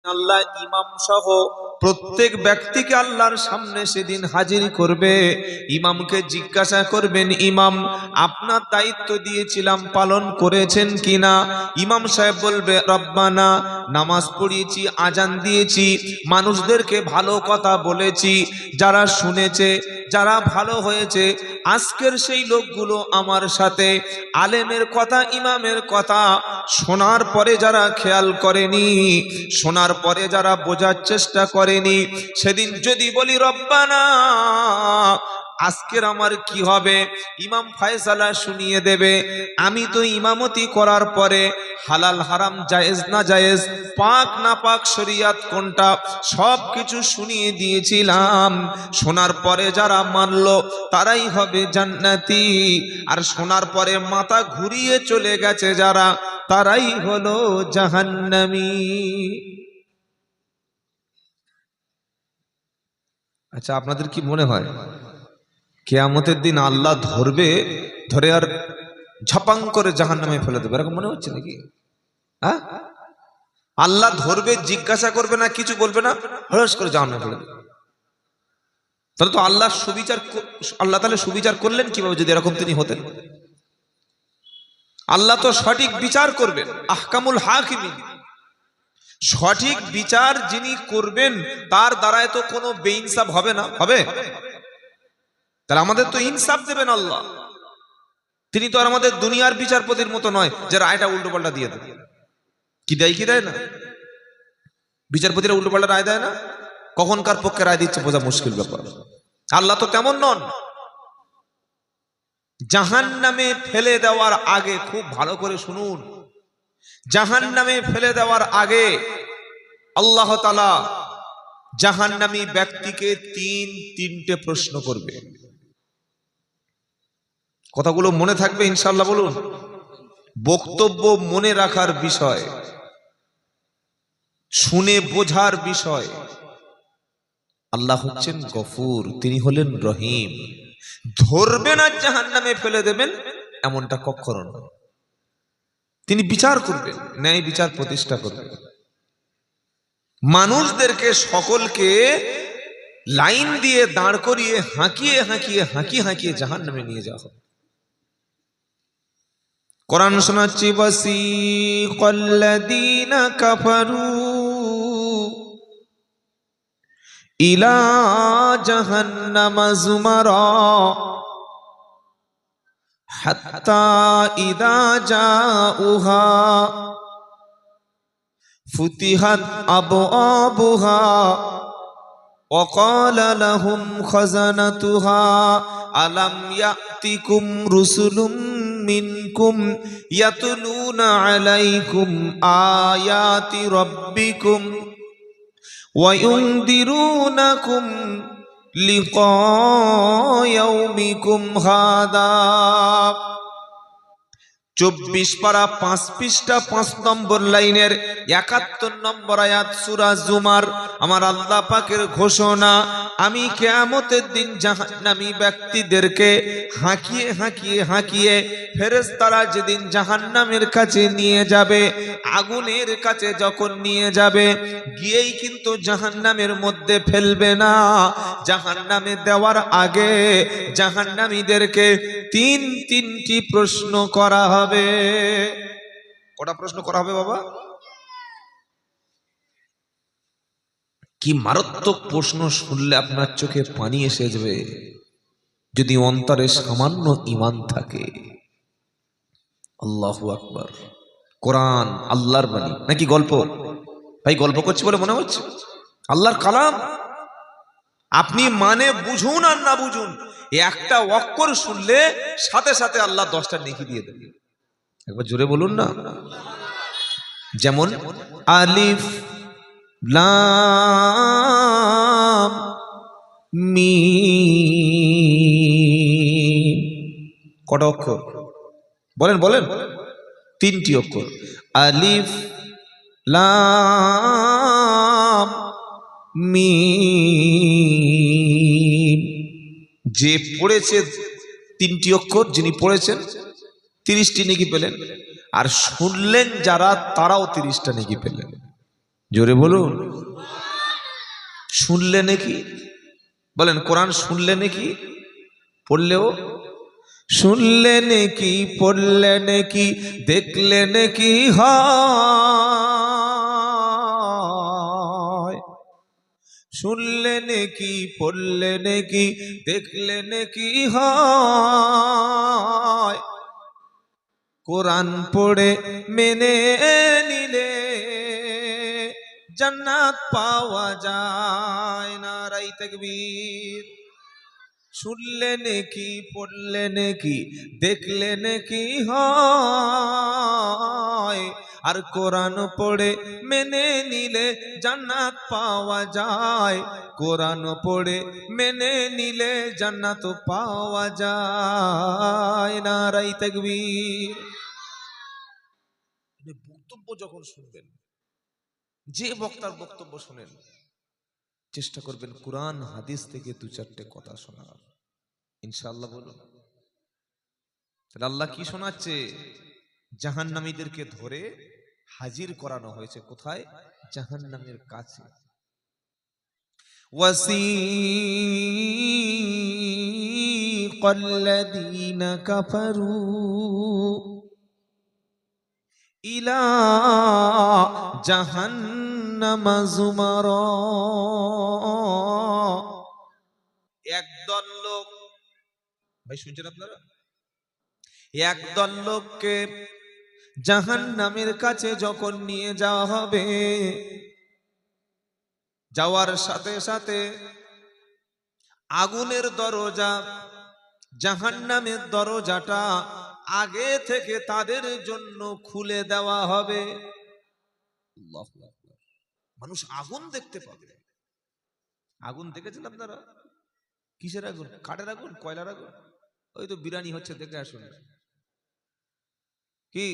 আল্লাহ ইমাম সহ প্রত্যেক ব্যক্তিকে আল্লাহর সামনে সেদিন হাজির করবে। ইমামকে জিজ্ঞাসা করবেন, ইমাম আপনার দায়িত্ব দিয়েছিলাম পালন করেছেন কিনা? ইমাম সাহেব বলবে, রব্বানা, নামাজ পড়িয়েছি, আজান দিয়েছি, মানুষদেরকে ভালো কথা বলেছি, যারা শুনেছে, যারা ভালো হয়েছে। আজকের সেই লোকগুলো আমার সাথে আলেমের কথা, ইমামের কথা শোনার পরে যারা খেয়াল করেনি, শোনার পরে যারা বোঝার চেষ্টা করেনি, সেদিন যদি বলি রব্বানা আজকের আমার কি হবে, ইমাম ফয়সালা শুনিয়ে দেবে। আমি তো ইমামতি করার পরে হালাল হারাম, জায়েজ না জায়েজ, পাক না পাক, শরিয়াত কোনটা, সব কিছু শুনিয়ে দিয়েছিলাম। শোনার পরে যারা মানলো তারাই হবে জান্নাতি, আর শোনার পরে মাথা ঘুরিয়ে চলে গেছে যারা, তারাই হলো জাহান্নামী। আচ্ছা, আপনাদের কি মনে হয় কিয়ামতের দিন আল্লাহ ধরবে, ধরে আর ঝপাং করে জাহান্নামে ফেলে দেবে, এরকম মনে হচ্ছে নাকি? হ্যাঁ, আল্লাহ ধরবে, জিজ্ঞাসা করবে না, কিছু বলবে না, হরস করে জাহান্নামে ফেলে দেবে। তাহলে তো আল্লাহ সুবিচার, আল্লাহ তাহলে সুবিচার করলেন কিভাবে যদি এরকম তিনি হতেন? আল্লাহ তো সঠিক বিচার করবেন, আহকামুল হাকিমিন। সঠিক বিচার যিনি করবেন তার দ্বারায় তো কোনো বেইনসাফ হবে না, হবে? তাহলে আমাদের তো ইনসাফ দেবেন আল্লাহ। তিনি তো আর আমাদের দুনিয়ার বিচারপতির মতো নয় যে রায়টা উল্টো পাল্টা দিয়ে দেবে। কি দেয়, কি দেয় না? বিচারপতিরা উল্টো পাল্টা রায় দেয় না? কখন কার পক্ষে রায় দিচ্ছে বোঝা মুশকিল ব্যাপার। আল্লাহ তো তেমন নন। জাহান্নামে ফেলে দেওয়ার আগে, খুব ভালো করে শুনুন, জাহান্নামে ফেলে দেওয়ার আগে আল্লাহ তাআলা জাহান্নামী ব্যক্তিকে তিনটে প্রশ্ন করবে। কথাগুলো মনে থাকবে ইনশাআল্লাহ, বলুন। বক্তব্য মনে রাখার বিষয়, শুনে বোঝার বিষয়। আল্লাহ হচ্ছেন গফুর, তিনি হলেন রহিম। ধরবেন আর জাহান্নামে ফেলে দেবেন এমনটা কখনো না। তিনি বিচার করবেন, ন্যায় বিচার প্রতিষ্ঠা করবেন। মানুষদেরকে সকলকে লাইন দিয়ে দাঁড় করিয়ে হাঁকিয়ে হাঁকিয়ে হাঁকিয়ে হাঁকিয়ে জাহান্নামে নিয়ে যাওয়া হবে। কোরআন শোনাচ্ছি, ওয়াসিকাল্লাযীনা কাফারু ইলা জাহান্নামা যুমারা হাত্তা ইযা জাউহা ফুতিহাত আবওয়াবুহা ওয়া ক্বালা লাহুম খাযানাতুহা আলাম ইয়াতিকুম রুসুলুম মিনকুম ইয়াতলুনা আলাইকুম আয়াতি রাব্বিকুম ওয়া ইউনদিরুনাকুম লিকা ইয়াউমিকুম হাদা। 24 পারা 5 পৃষ্ঠা 5 নম্বর লাইনের 71 নম্বর আয়াত সূরা জুমার। আমার আল্লাহ পাকের ঘোষণা, আমি কিয়ামতের দিন জাহান্নামী ব্যক্তিদেরকে হাঁকিয়ে হাঁকিয়ে হাঁকিয়ে, ফেরেশতারা যেদিন জাহান্নামের কাছে নিয়ে যাবে, আগুনের কাছে যখন নিয়ে যাবে, গিয়েই কিন্তু জাহান্নামের মধ্যে ফেলবে না। জাহান্নামে দেওয়ার আগে জাহান্নামীদেরকে তিনটি প্রশ্ন করা হবে। কটা প্রশ্ন করা হবে বাবা? কি মারাত্মক প্রশ্ন! শুনলে আপনার চোখে পানি এসে যাবে, যদি অন্তরে সামান্য ঈমান থাকে। আল্লাহু আকবার। কোরআন আল্লাহর বাণী নাকি গল্প? ভাই গল্প করছি বলে মনে হচ্ছে? আল্লাহর কালাম। আপনি মানে বুঝুন আর না বুঝুন, একটা অক্ষর শুনলে সাথে সাথে আল্লাহ 10টা নেকি দিয়ে দেবে। একবার জোরে বলুন না। যেমন আলিফ লাম মিম, কটা অক্ষর বলেন বলেন? 3টি অক্ষর। আলিফ লাম মিম। যে পড়েছে 3টি অক্ষর, যিনি পড়েছেন 30টি নেকি পেলেন, আর শুনলেন যারা, তারাও 30টা নেকি পেলেন। জোরে বলুন। শুনলে নাকি? বলেন কোরআন শুনলে নাকি? পড়লেও শুনলে নাকি, পড়লে নাকি, দেখলে নাকি হয়। শুনলে নাকি, পড়লে নাকি, দেখলে নাকি হয়। কোরআন পড়ে মেনে নিলে জান্নাত পাওয়া যায়। নারায়ে তাকবীর। শুনলে নাকি, পড়লে নাকি, দেখলে নাকি হয়। আর কোরআন পড়ে মেনে নিলে জান্নাত পাওয়া যায়। কোরআন পড়ে মেনে নিলে জান্নাত পাওয়া যায়। নারায়ে তাকবীর। বক্তব্য যখন শুনবেন, যে বক্তার বক্তব্য শুনেন, চেষ্টা করবেন কোরআন হাদিস থেকে দু চারটে কথা শোনার। ইনশাআল্লাহ বলুন। তাহলে আল্লাহ কি শোনাচ্ছে? জাহান্নামীদেরকে ধরে হাজির করানো হয়েছে কোথায়? জাহান্নামের কাছে। ওয়াসিকাল্লাযীনা কাফারু ইলা জাহান্নামা যুমারা। একদল লোক, ভাই শুনছেন আপনারা? একদল লোককে জাহান্নামের কাছে যখন নিয়ে যাওয়া হবে, যাওয়ার সাথে সাথে আগুনের দরজা, জাহান্নামের দরজাটা আগে থেকে তাদের জন্য খুলে দেওয়া হবে। আল্লাহু আকবার। মানুষ আগুন দেখতে পাবে। আগুন দেখেছেন আপনারা? কিসের আগুন? কাঠের আগুন, কয়লার আগুন? ওই তো বিরিয়ানি হচ্ছে, দেখে আসুন। কি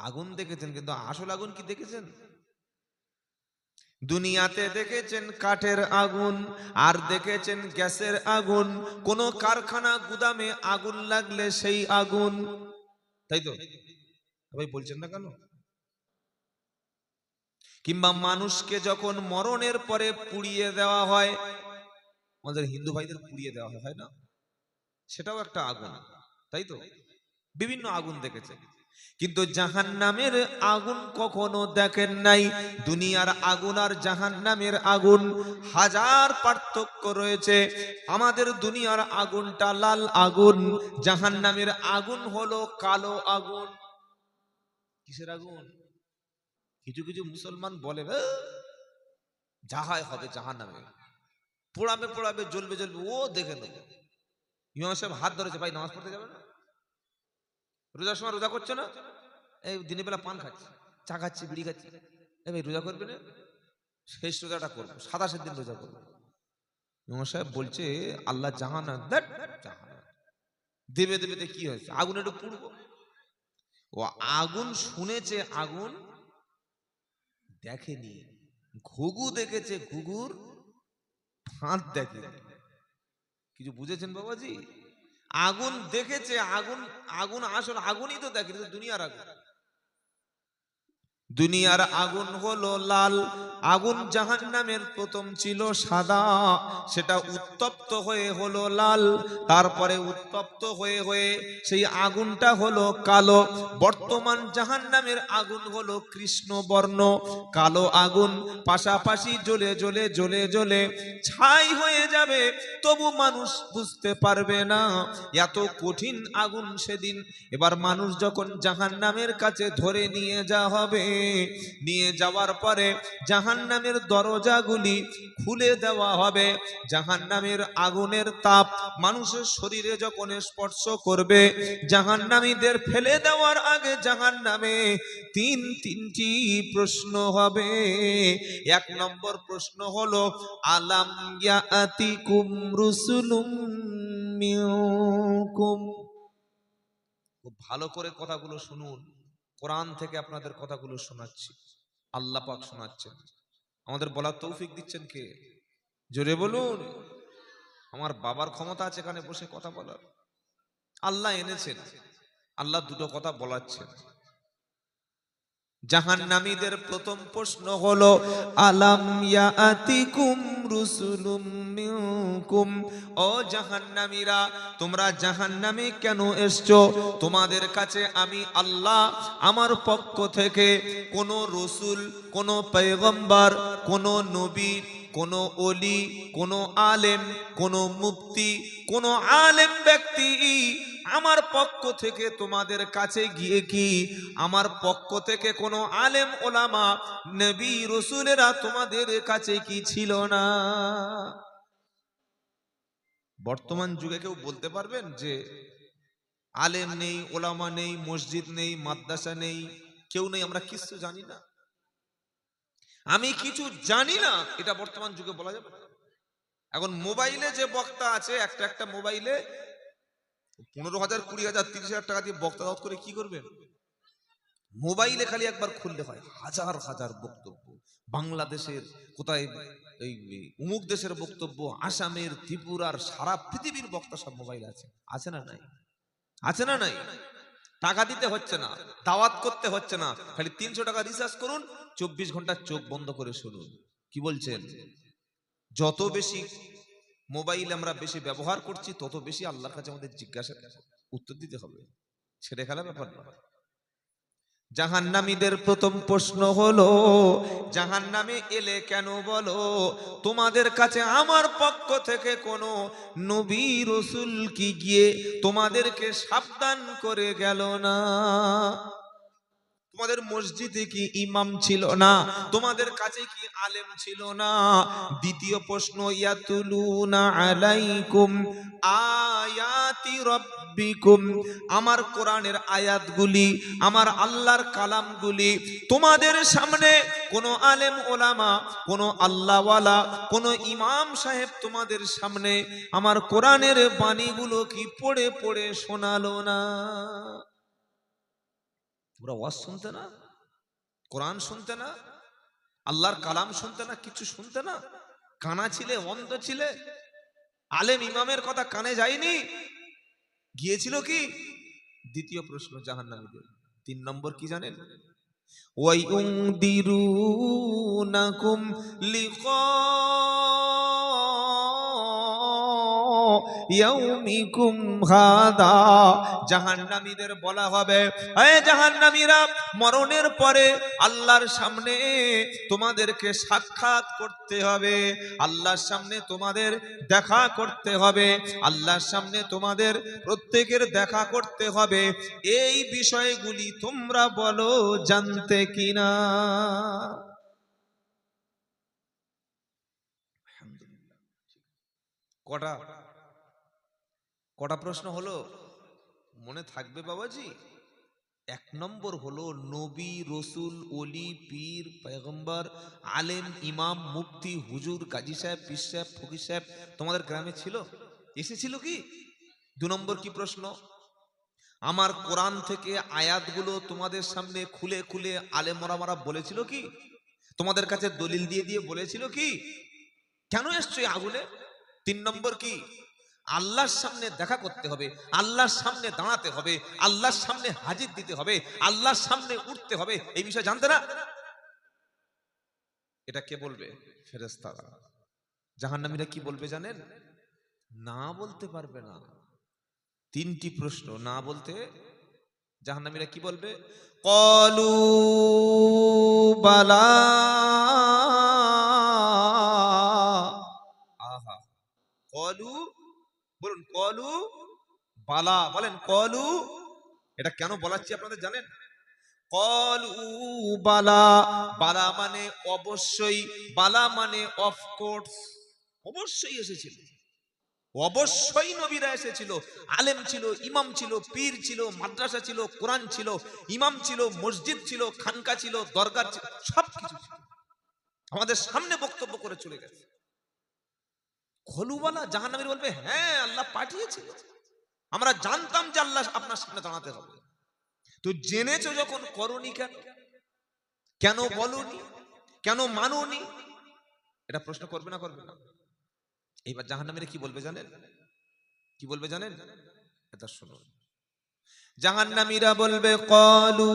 আগুন দেখেছেন, কিন্তু আসল আগুন কি দেখেছেন? দুনিয়াতে দেখেছেন কাঠের আগুন, আর দেখেছেন গ্যাসের আগুন। কোন কারখানা গুদামে আগুন লাগলে সেই আগুন, তাই তো ভাই বলছেন না কেন? কিংবা মানুষকে যখন মরণের পরে পুড়িয়ে দেওয়া হয়, আমাদের হিন্দু ভাইদের পুড়িয়ে দেওয়া হয় না, সেটাও একটা আগুন, তাই তো? বিভিন্ন আগুন দেখেছে, কিন্তু জাহান্নামের আগুন কখনো দেখেন নাই। দুনিয়ার আগুন আর জাহান্নামের আগুন হাজার পার্থক্য রয়েছে। আমাদের দুনিয়ার আগুনটা লাল আগুন, জাহান্নামের আগুন হলো কালো আগুন। কিসের আগুন? কিছু কিছু মুসলমান বলে যাহাই হবে জাহান্নামে, পোড়াবে পোড়াবে, জ্বলবে জ্বলবে, ও দেখে নেব। ইমাম সাহেব হাত ধরেছে, ভাই নামাজ পড়তে যাবে না? রোজার সময় রোজা করছো না? এই দিনের বেলা পান খাচ্ছি, চা খাচ্ছি, বিড়ি খাচ্ছি, এই ভাই রোজা করবে না? শেষ রোজাটা করবো, 27 দিন রোজা করবো। ইমাম সাহেব বলছে আল্লাহ জাহান্নাম দেবে দেবে, কি হয়েছে? আগুন একটু পুড়বো। ও আগুন শুনেছে, আগুন দেখেনি। ঘুঘু দেখেছে, ঘুঘুর ফাঁদ দেখেনি। কিছু বুঝেছেন বাবাজি? আগুন দেখেছে, আগুন, আগুন আসল আগুনই তো দেখে, দুনিয়ার আগুন। দুনিয়ার আগুন হলো লাল আগুন, জাহান্নামের প্রথম ছিল সাদা, সেটা উত্তপ্ত হয়ে হলো লাল, তারপরে উত্তপ্ত হয়ে হয়ে সেই আগুনটা হলো কালো। বর্তমান জাহান্নামের আগুন হলো কৃষ্ণ বর্ণ, কালো আগুন পাশাপাশি জ্বলে জ্বলে জ্বলে জ্বলে ছাই হয়ে যাবে, তবু মানুষ বুঝতে পারবে না, এত কঠিন আগুন সেদিন। এবার মানুষ যখন জাহান্নামের কাছে ধরে নিয়ে যাওয়া হবে, নিয়ে যাওয়ার পরে জাহান্নামের দরজাগুলি খুলে দেওয়া হবে। জাহান্নামের আগুনের তাপ মানুষের শরীরে যখন স্পর্শ করবে, জাহান্নামীদের ফেলে দেওয়ার আগে জাহান্নামে তিনটি প্রশ্ন হবে। এক নম্বর প্রশ্ন হলো আলাম ইয়াতিকুম রুসুলুম মিনকুম। খুব ভালো করে কথাগুলো শুনুন, কোরআন থেকে আপনাদের কথাগুলো শোনাচ্ছি, আল্লাহ পাক শোনাচ্ছেন, আমাদের বলার তৌফিক দিচ্ছেন কে? জোরে বলুন। আমার বাবার ক্ষমতা আছে এখানে বসে কথা বলার? আল্লাহ এনেছেন, আল্লাহ দুটো কথা বলাচ্ছেন। জাহান্নামীদের প্রথম প্রশ্ন হলো, আলাম ইয়াতিকুম রুসুলুম মিনকুম, ও জাহান্নামীরা, তোমরা জাহান্নামে কেন এসছো? তোমাদের কাছে আমি আল্লাহ আমার পক্ষ থেকে কোন রসুল, কোন পয়গম্বর, কোন নবী, কোন ওলি, কোন আলেম, কোন মুফতি, কোন আলেম ব্যক্তি আমার পক্ষ থেকে তোমাদের কাছে গিয়ে কি আমার পক্ষ থেকে কোনো আলেম ওলামা নবী রসুলেরা তোমাদের কাছে কি ছিল না? বর্তমান যুগে কেউ বলতে পারবেন যে আলেম নেই, ওলামা নেই, মসজিদ নেই, মাদ্রাসা নেই, কেউ নেই, আমরা কিছু জানি না, আমি কিছু জানি না, এটা বর্তমান যুগে বলা যাবে না? এখন মোবাইলে যে বক্তা আছে, একটা একটা মোবাইলে 15,000, 20,000, 30,000 টাকা দিয়ে বক্তা দাওয়াত করে কি করবেন? মোবাইলে খালি একবার খুললে হয় হাজার হাজার বক্তব্য, বাংলাদেশের কোথায় এই অমুক দেশের বক্তব্য, আসামের, ত্রিপুরার, সারা পৃথিবীর বক্তা সব মোবাইল আছে। আছে না নাই? আছে না নাই? টাকা দিতে হচ্ছে না, দাওয়াত করতে হচ্ছে না, খালি 300 টাকা রিচার্জ করুন, 24 ঘন্টা চোখ বন্ধ করে শুনুন। কি বলছেন? যত বেশি মোবাইল আমরা বেশি ব্যবহার করছি, তত বেশি আল্লাহর কাছে আমাদের জিজ্ঞাসা উত্তর দিতে হবে। ছেড়ে খেলা ব্যাপার না। জাহান্নামীদের প্রথম প্রশ্ন হলো, জাহান্নামে এলে কেন বলো? তোমাদের কাছে আমার পক্ষ থেকে কোনো নবী রসুল কি গিয়ে তোমাদেরকে সাবধান করে গেল না? তোমাদের মসজিদে কি ইমাম ছিল না? তোমাদের কাছে কি আলেম ছিল না? দ্বিতীয় প্রশ্ন, ইয়াতুলুনা আলাইকুম আয়াতি রাব্বিকুম, আমার কোরআনের আয়াতগুলি, আমার আল্লাহর কালামগুলি তোমাদের সামনে কোন আলেম ওলামা, কোন আল্লাহওয়ালা, কোন ইমাম সাহেব তোমাদের সামনে আমার কোরআনের বাণীগুলো কি পড়ে পড়ে শোনালো না? তোমরা ওয়াজ শুনতে না, কোরআন শুনতে না, আল্লাহর কালাম শুনতে না, কিছু শুনতে না? কানা ছিলে, অন্ধ ছিলে? আলেম ইমামের কথা কানে যায়নি? গিয়েছিল কি? দ্বিতীয় প্রশ্ন জাহান্নামীদের। 3 নম্বর কি জানেন? ওয়াইউনদিরুনাকুম লিকা ইয়াউমিকুম হাদা, জাহান্নামীদের বলা হবে, হে জাহান্নামীরা, মরণের পরে আল্লাহর সামনে তোমাদেরকে সাক্ষাৎ করতে হবে, আল্লাহর সামনে তোমাদের দেখা করতে হবে, আল্লাহর সামনে তোমাদের প্রত্যেকের দেখা করতে হবে। এই বিষয়গুলি তোমরা বলো জানতে কিনা? কটা কটা প্রশ্ন হলো? মনে থাকবে বাবাজি? 1 নম্বর হলো, নবী রসুল ওলি পীর পয়গম্বর আলেম ইমাম মুফতি হুজুর কাজী সাহেব পীর সাহেব ফকির সাহেব তোমাদের গ্রামে ছিল? এসেছিল কি? 2 নম্বর কি প্রশ্ন, আমার কোরআন থেকে আয়াতগুলো তোমাদের সামনে খুলে খুলে আলেম ওলামারা বলেছিল কি? তোমাদের কাছে দলিল দিয়ে দিয়ে বলেছিল কি? কেন এসছো এই আগুনে? 3 নম্বর কি, আল্লাহর সামনে দেখা করতে হবে, আল্লাহর সামনে দাঁড়াতে হবে, আল্লাহর সামনে হাজির দিতে হবে, আল্লাহর সামনে উঠতে হবে, এই বিষয় জানতে না? এটা কে বলবে? ফেরেশতারা। জাহান্নামীরা কি বলবে জানেন? না বলতে পারবে না। 3টি প্রশ্ন না বলতে জাহান্নামীরা কি বলবে? ক্বালু বালা, আহা, ক্বালু, বলুন ক্বালু বালা, বলেন ক্বালু। এটা কেন বলাচ্ছি আপনাদের জানেন? ক্বালু বালা, বালা মানে অবশ্যই, বালা মানে অফ কোর্স, অবশ্যই এসেছিল, অবশ্যই নবীরা এসেছিল, আলেম ছিল, ইমাম ছিল, পীর ছিল, মাদ্রাসা ছিল, কোরআন ছিল, ইমাম ছিল, মসজিদ ছিল, খানকা ছিল, দরগা ছিল, সবকিছু ছিল, আমাদের সামনে বক্তব্য করে চলে গেছে। খলুওয়ালা জাহান্নামীর বলবে, হ্যাঁ আল্লাহ পাঠিয়েছিল, আমরা জানতাম যে আল্লাহ আপনার সামনে দাঁড়াতে হবে, তো জেনেছো যখন করনি কেন? কেন বলনি? কেন মানোনি? এটা প্রশ্ন করবে না করবে না? এইবার জাহান্নামীরা কি বলবে জানেন? কি বলবে জানেন? এটা শুনুন। জাহান্নামীরা বলবে, ক্বালু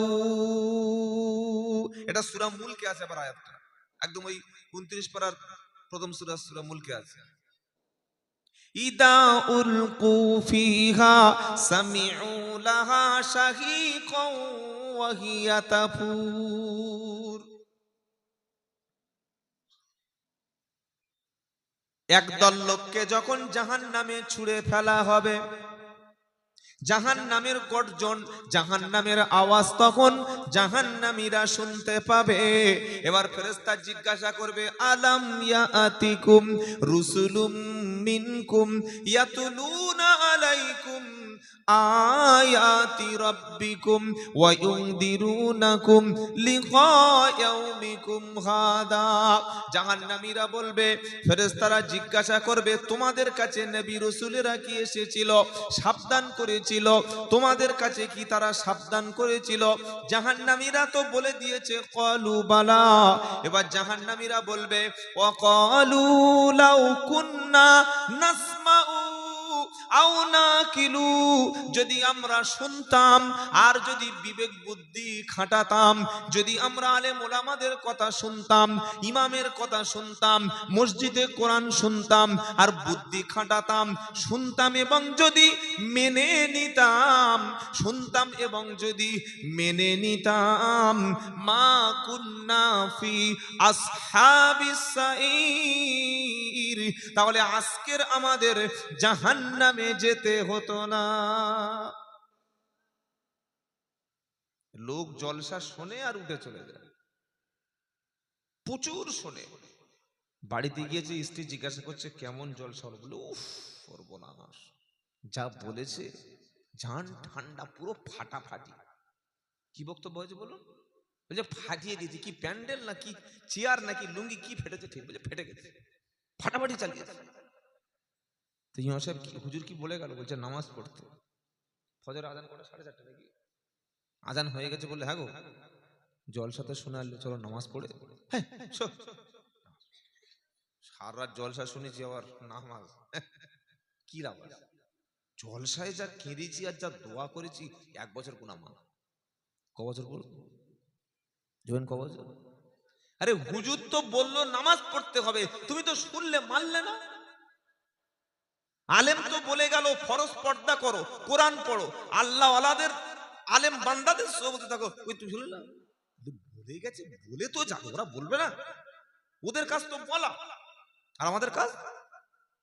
এটা সূরা মুলকে আছে, আবার আয়াতটা একদম ওই 29 পারার প্রথম সূরা মুলকে আছে। ইদা উলকু ফিহা সামিউ লাহা শাহীকাও ওয়া হিয়া তাফুর। একদল লোককে যখন জাহান্নামে ছুঁড়ে ফেলা হবে, জাহান্নামের গর্জন, জাহান্নামের আওয়াজ তখন জাহান্নামীরা শুনতে পাবে। এবার ফেরেশতা জিজ্ঞাসা করবে, আলাম ইয়াতিকুম রুসুলুম মিনকুম ইয়াতুলুনা আলাইকুম আয়াতি রাব্বিকুম ওয়া ইউনদিরুনাকুম লিকা ইয়াউমিকুম হাদা। জাহান্নামীরা বলবে, ফেরেশতারা জিজ্ঞাসা করবে, তোমাদের কাছে নবী রাসূলেরা কি এসেছিল, সাবধান করেছিল, তোমাদের কাছে কি তারা সাবধান করেছিল? জাহান্নামীরা তো বলে দিয়েছে ক্বালু বালা। এবার জাহান্নামীরা বলবে, ওয়া ক্বালু লাউ কুন্না নাসমাউ আও নাকিলু, যদি আমরা শুনতাম আর যদি বিবেক বুদ্ধি খাটাতাম, যদি আমরা আলেম ওলামাদের কথা শুনতাম, ইমামের কথা শুনতাম, মসজিদে কোরআন শুনতাম আর বুদ্ধি খাটাতাম, শুনতাম এবং যদি মেনে নিতাম, শুনতাম এবং যদি মেনে নিতাম, মা কুন্না ফি আসহাবিস সাঈর, তাহলে আজকের আমাদের জাহান্নামে যেতে হতো না। লোক জলসা শোনে আর উঠে চলে যায়, প্রচুর শোনে। বাড়িতে গিয়েছে, স্ত্রী জিজ্ঞাসা করছে কেমন জলসা হলো, বলে উফ সর্বনাশ, যা বলেছে জান ঠান্ডা, পুরো ফাটাফাটি। কি বক্তব্য হয়েছে বলুন? বলছে ফাটিয়ে দিয়েছে, কি প্যান্ডেল নাকি চেয়ার নাকি লুঙ্গি কি ফেটেছে? ঠিক বলছে ফেটে গেছে, ফাটাফাটি চালিয়েছে। তো ইমাম সাহেব হুজুর কি বলে গেল? বলছে নামাজ পড়তে। ফজর আজান করে 4:30 নাকি আজান হয়ে গেছে, বললে হ্যাঁ গো জলসাতে শুনে আসলে চলো নামাজ পড়ে। হ্যাঁ সারা রাত জলসা শুনেছি আবার নামাজ, কি লাভ? জলসায় যা কেঁদেছি আর যা দোয়া করেছি, 1 বছর গুনাহ। ক বছর পড়ব? জীবন ক বছর? আরে হুজুর তো বললো নামাজ পড়তে হবে, তুমি তো শুনলে মানলে না। আলেম তো বলে গেল ফরজ পর্দা করো, কোরআন পড়ো, আল্লাহ ওয়ালাদের আলেম বান্দাদের সোহবতে থাকো, ওই তুমি শুনলে না? বলে গেছে, বলে তো যাবে, ওরা বলবে না? ওদের কাজ তো বলা, আর আমাদের কাজ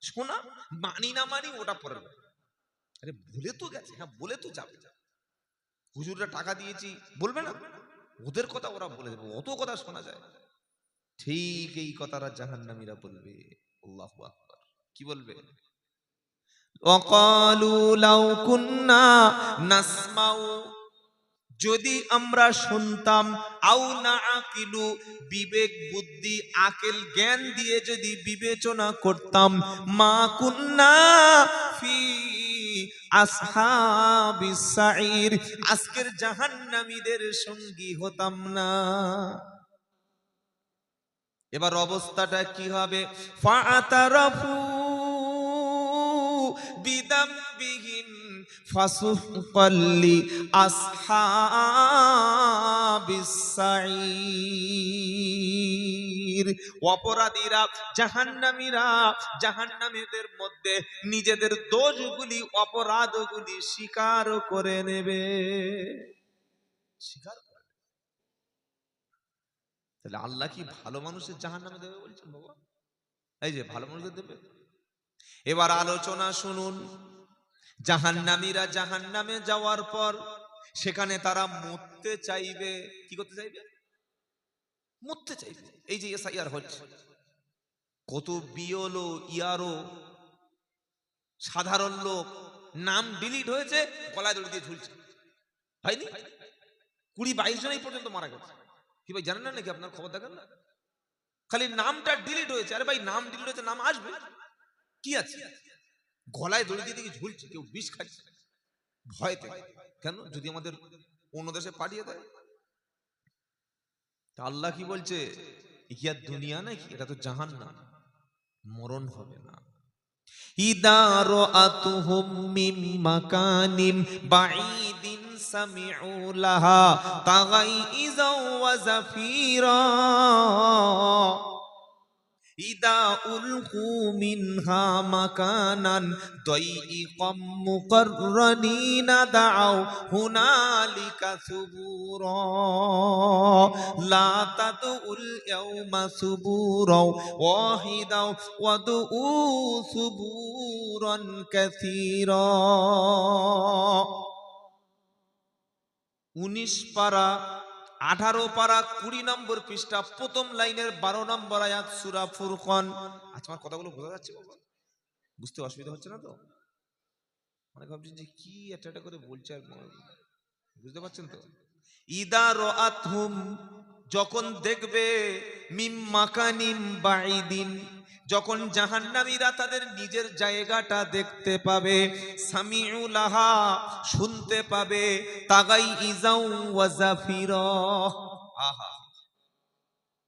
শোনা। মানি না মানি ওটা পরে। আরে বলে তো গেছে, হ্যাঁ বলে তো যাবে। হুজুররা টাকা দিয়েছি বলবে না? ওদের কথা ওরা বলে দেবে, অত কথা শোনা যায়। ঠিক এই কথাটা জাহান্নামীরা বলবে। আল্লাহু আকবার। কি বলবে? ওয়াকালু লাউ কুন্না নাসমাউ, যদি আমরা শুনতাম, আও না আকিলু, বিবেক বুদ্ধি আকেল জ্ঞান দিয়ে যদি বিবেচনা করতাম, মা কুন্না ফি আসহাবিস সাঈর, আজকের জাহান্নামীদের সঙ্গী হতাম না। এবার অবস্থাটা কি হবে? ফাআতারাফু বিদামবিহিম ফাসুহকাল লিআসহাবিস সাঈর। অপরাধীরা, জাহান্নামীরা জাহান্নামীদের মধ্যে নিজেদের দোষগুলি, অপরাধগুলি স্বীকার করে নেবে। স্বীকার করে। তাহলে আল্লাহ কি ভালো মানুষের জাহান্নামে দেবে বলছেন বাবা? এই যে ভালো মানুষদের দেবে। এবার আলোচনা শুনুন। জাহান্নামীরা জাহান্নামে যাওয়ার পর সেখানে তারা মরতে চাইবে। কি করতে চাইবে? মরতে চাইবে। এই যে এসআইআর হচ্ছে, কত বিওলো ইয়ারো সাধারণ লোক নাম ডিলিট হয়েছে, গলায় দড়ি দিয়ে ঝুলছে, হয়নি? 20-22 জন এই পর্যন্ত মারা গেছে। কি ভাই জানেন না নাকি? আপনার খবর দেখেন না? খালি নামটা ডিলিট হয়েছে। আরে ভাই নাম ডিলিট হয়েছে, নাম আসবে, কি আছে? গলায় দড়ি দিয়ে দেখি ঝুলছে, কেউ বিষ খাচ্ছে ভয়তে। কেন? যদি আমাদের অন্য দেশে পাঠিয়ে দেয়। তা আল্লাহ কি বলছে? কি আর দুনিয়া নাকি? এটা তো জাহান্নাম, মরণ হবে না। ইদা রাআতুহুম মিন মাকানিন বাঈদিন সামিউ লাহা তাগাইযা ওয়া জাফিরা ইদা উলকু মিনহা মাকানান দাইয়িকাম মুকাররানিনা দাউ হুনালিকা সুবুরা লা তাদউল ইয়াওমা সুবুরা ওয়াহিদা ওয়াদউ সুবুরান কাসীরা। 19 পারা 18 পারা 20 নম্বর পৃষ্ঠা প্রথম লাইনের 12 নম্বর আয়াত সূরা ফুরকান। আচ্ছা, আমার কথাগুলো বোঝা যাচ্ছে বাবা? বুঝতে অসুবিধা হচ্ছে না তো? মানে ভাবছেন যে কি এটা করে বলছে, আর বুঝতে পারছেন তো? ইদা রাআতহুম, যখন দেখবে, মিম মাকানিম বাঈদিন, যখন জাহান্নামীরা তাদের নিজের জায়গাটা দেখতে পাবে, সামিউ লাহা, শুনতে পাবে, তাগাইযা ওয়া জাফিরা, আহা,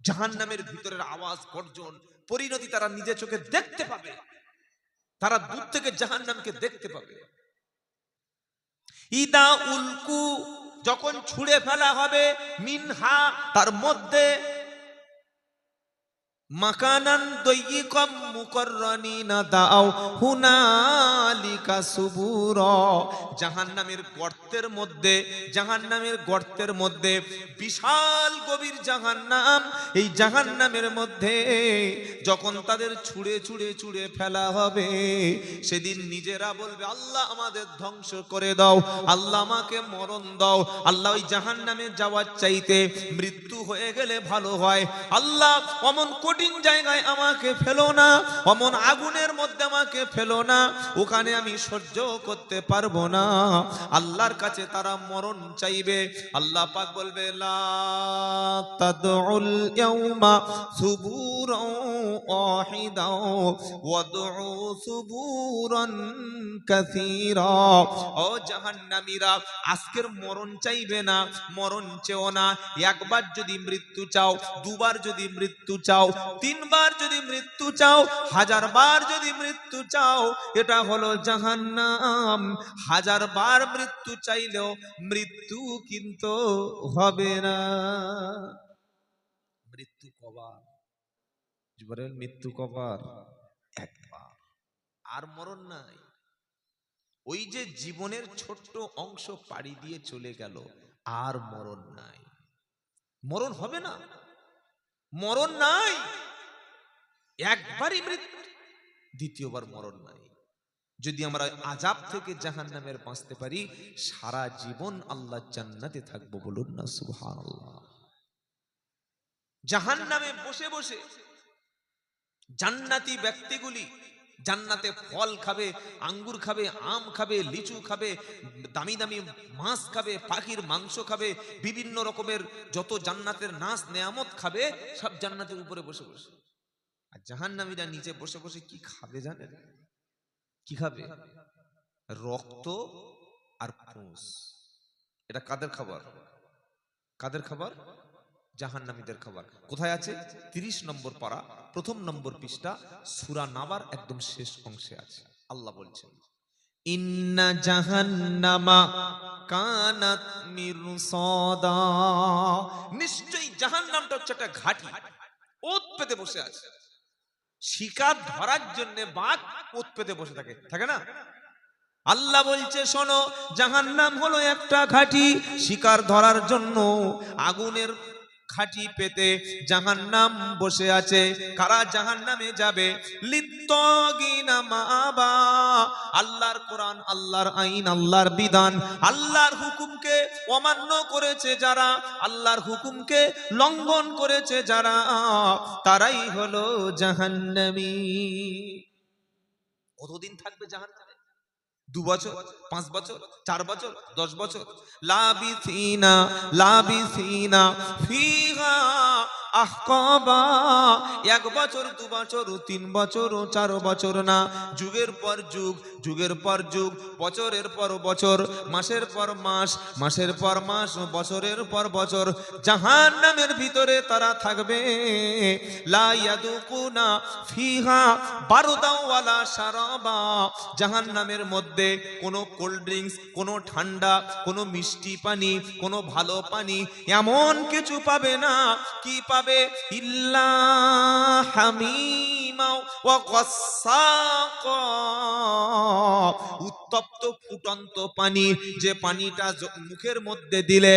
জাহান্নামের ভিতরের আওয়াজ, গর্জন, পরিণতি তারা নিজের চোখে দেখতে পাবে, তারা দূর থেকে জাহান্নামকে দেখতে পাবে। ইদা উলকু, যখন ছুঁড়ে ফেলা হবে, মিনহা, তার মধ্যে, মাকানান দাইয়িকাম মুকাররানিনা দাউ হুনালিকা সুবুরা, জাহান্নামের গর্তের মধ্যে, জাহান্নামের গর্তের মধ্যে, বিশাল গভীর জাহান্নাম, এই জাহান্নামের মধ্যে যখন তাদের ছুঁড়ে ছুঁড়ে ছুঁড়ে ফেলা হবে, সেদিন নিজেরা বলবে, আল্লাহ আমাদের ধ্বংস করে দাও, আল্লাহ আমাকে মরণ দাও, আল্লাহ ওই জাহান্নামে যাওয়ার চাইতে মৃত্যু হয়ে গেলে ভালো হয়, আল্লাহ অমন কঠিন জায়গায় আমাকে ফেলো না, অমন আগুনের মধ্যে আমাকে ফেলো না, ওখানে আমি সহ্য করতে পারবো না। আল্লাহর কাছে তারা মরণ চাইবে। আল্লাহ পাক বলবে, লা তাদউল ইয়াওমা সুবুরান ওয়াহিদা ওয়াদউ সুবুরান কাসীরা। ও জাহান্নামীরা, আজকের মরণ চাইবে না, মরণ চেও না। একবার যদি মৃত্যু চাও, দুবার যদি মৃত্যু চাও, 3 বার যদি মৃত্যু চাও, 1000 বার যদি মৃত্যু চাও, এটা হলো জাহান্নাম। 1000 বার মৃত্যু চাইলেও মৃত্যু কিন্তু হবে না। মৃত্যু কবার? বলেন, মৃত্যু কবার? একবার, আর মরণ নাই। ওই যে জীবনের ছোট্ট অংশ পাড়ি দিয়ে চলে গেল, আর মরণ নাই। মরণ হবে না, মরণ নাই, একবারই মৃত্যু, দ্বিতীয়বার মরণ নাই। যদি আমরা আযাব থেকে জাহান্নামের বাঁচতে পারি, সারা জীবন আল্লাহ জান্নাতে থাকবো। বলুন না সুবহানাল্লাহ। জাহান্নামে বসে বসে জান্নাতি ব্যক্তিগুলি জান্নাতে ফল খাবে, আঙ্গুর খাবে, আম খাবে, লিচু খাবে, দামি দামি মাছ খাবে, পাখির মাংস খাবে, বিভিন্ন রকমের যত জান্নাতের নাজ নেয়ামত খাবে, সব জান্নাতের উপরে বসে বসে। আর জাহান্নামীরা নিচে বসে বসে কি খাবে জানেন? কি খাবে? রক্ত আর পুঁজ। এটা কাদের খাবার? কাদের খাবার? জাহান্নামীদের খাবার। কোথায় আছে? 30 নম্বর পারা, প্রথম নম্বর পৃষ্ঠা, সূরা নাবার একদম শেষ অংশে আছে। আল্লাহ বলছেন, ইন্না জাহান্নামা কানাত মিরসাদা, নিশ্চয়ই জাহান্নামটা হচ্ছে একটা ঘাঁটি, ওত পেতে বসে আছে। শিকার ধরার জন্য বাঘ ওত পেতে বসে থাকে, থাকে না? আল্লাহ বলছে, শোনো, জাহান্নাম হলো একটা ঘাঁটি, শিকার ধরার জন্য আগুনের ঘাঁটি পেতে জাহান্নাম বসে আছে। কারা জাহান্নামে যাবে? লিত্তাগিনা মাআবা, আল্লাহর কোরআন, আল্লাহর আইন, আল্লাহর বিধান, আল্লাহর হুকুমকে অমান্য করেছে যারা, আল্লাহর হুকুমকে লঙ্ঘন করেছে যারা, তারাই হলো জাহান্নামী। কতদিন থাকবে জাহান্নামে? 2 বছর, 5 বছর, 4 বছর, 10 বছর? লাবিসিনা লাবিসিনা ফিহা আহকাবা, 1 বছর 2 বছর 3 বছর 4 বছর না, যুগের পর যুগ, যুগের পর যুগ, বছরের পর বছর, মাসের পর মাস, মাসের পর মাস, বছরের পর বছর জাহান্নামের ভিতরে তারা থাকবে। লা ইয়াদুকুনা ফিহা বারদাও ওয়ালা শারাবা, জাহান্নামের মধ্যে কোনো কোল্ড ড্রিঙ্কস, কোনো ঠান্ডা, কোনো মিষ্টি পানি, কোনো ভালো পানি এমন কিছু পাবে না। কি পাবে? ইল্লা হামিমা ওয়া গাসসাকা, উত্তপ্ত ফুটন্ত পানি, যে পানিটা মুখের মধ্যে দিলে